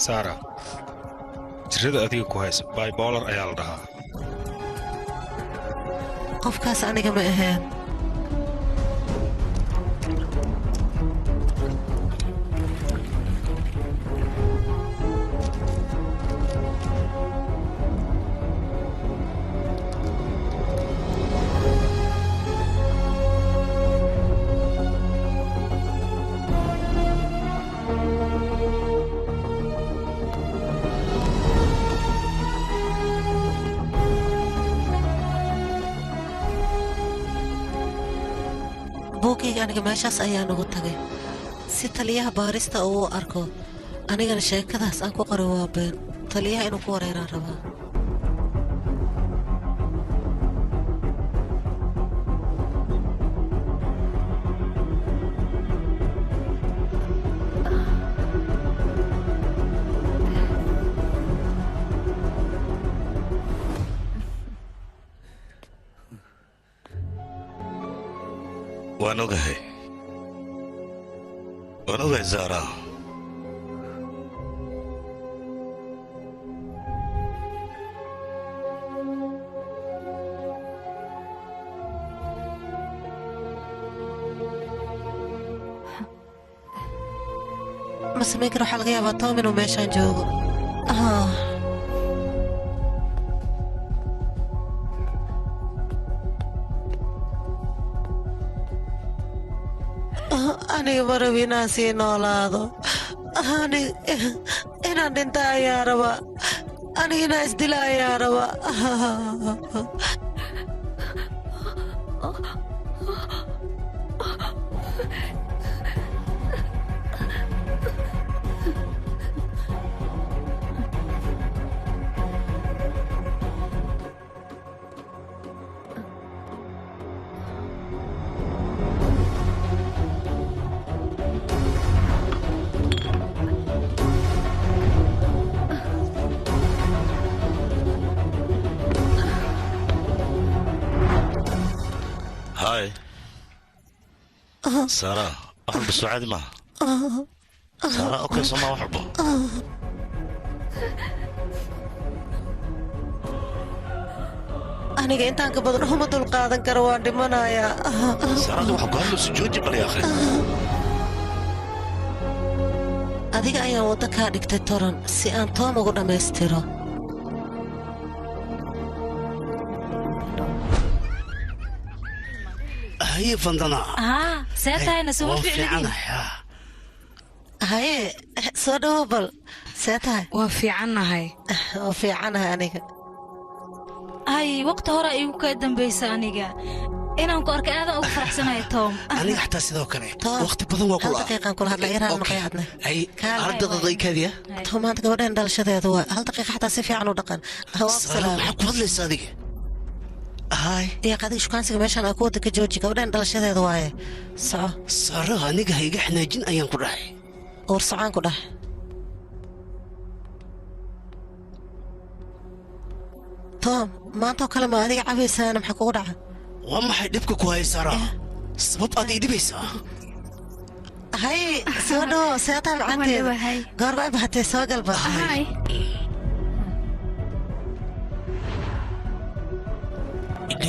saara jirrada adiga ku haysa baybolar ayaa la dhahaa qofkaas aniga ma ahaan buugayga aniga meeshaas ayaan ugu tagay si taliyaha baarista uu u arko anigana sheekadaas aan ku qoray waa been taliyaha inuu ku wareeraan rabaa waan ogahay zaara ma samayn karo waxaa laga yaabaa Tom inuu meeshaan joogo aniga ma rabi inaan sii noolaado inaan dhinta ayaa raba aniga inaan isdila ayaa raba هاي سارة أحب السعاد معها سارة أوكي سمع وحبه aniga intaan ka badan uma dul qaadan karo waan dhimanayaa سارة waxaa ku hadlo sujuudi bal yaa akhi adiga ayaan waddo kaa dhigtay toran si aan Tom ugu dhammaystiro هي فندنا سيتاينا سوى فعلا هاي سودو بل سيتاي وفي عنها aniga هاي وقت هورا ايو كايدن بيسا انيغا inaan ku arka aad ugu faraxsanahay Tom aniga xataa sidoo kale waqti badan waa kula daqiiqan kula hadla yaraan maqaayadna ay ardada kadiya Tom maanta gabadhan dhalashadeedu waa hal daqiiqa xataa si fiican u dhaqan salaam waxa ku hadlaysaa adiga هاي يا قاعد شو كان سوي مشان أكون دك جوجي كودين دلش هذا دواي صار نيجا هيجا إحنا جن أيام كله ورصعان كله توم ما أنت كلمة هذه عبيس أنا محكورة وما حيدبك كويس سارة سبب أدي دبيسة هاي سودو سيطان عندي قرب بهتي سوا قلبه هاي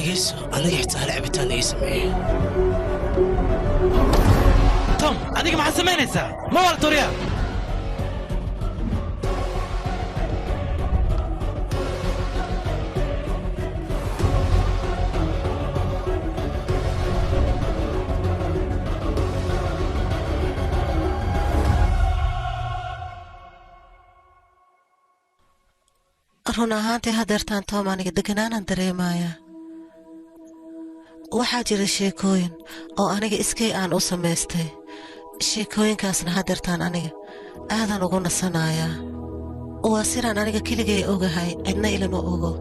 dhegeyso aniga xitaa lacabitaan ay sameeyeen Tom adiga maxaa samaynaysaa ma wala toriya run ahaantii hadeertaan Tom aniga deganaanan dareemayaa waxaa jira sheekooyin oo aniga iskay aan u samaystay sheekooyinkaasna hadeertaan aniga aadan ugu nasanayaa waa sidaan aniga keligay ogahay cidna ilama ogo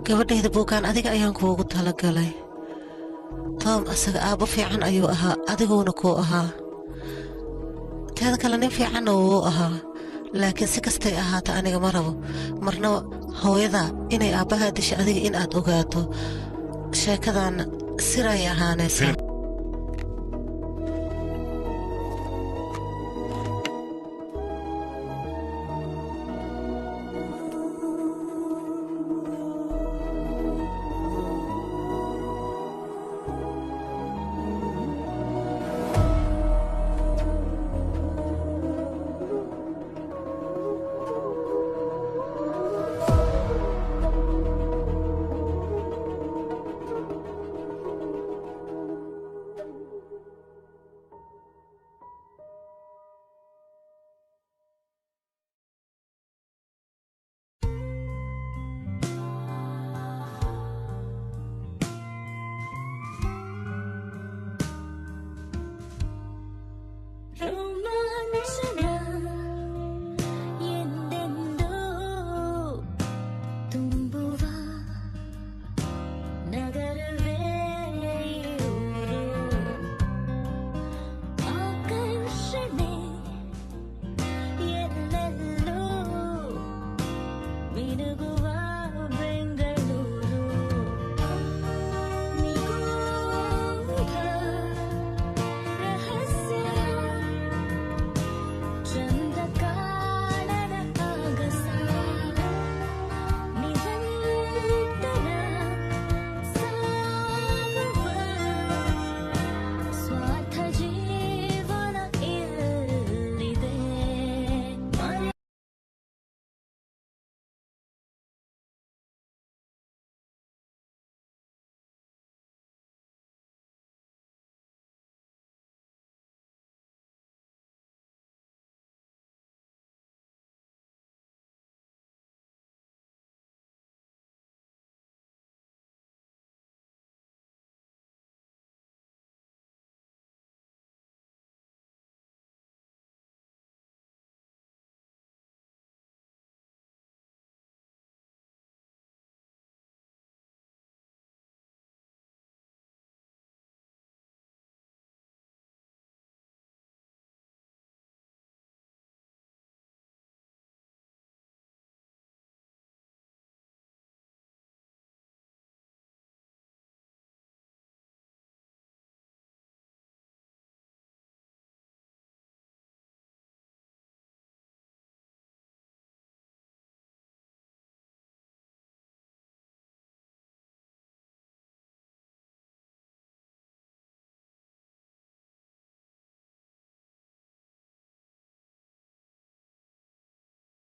gabadhayda buugaan adiga ayaan kuugu talagalay Tom asaga aabbo fiican ayuu ahaa adiguna kuu ahaa teeda kale nin fiicanna wuu ahaa laakiin si kastay ahaata aniga ma rabo marnaba hooyada inay aabbahaa disha adiga in aad ogaato sheekadaana siray ahaanaysaa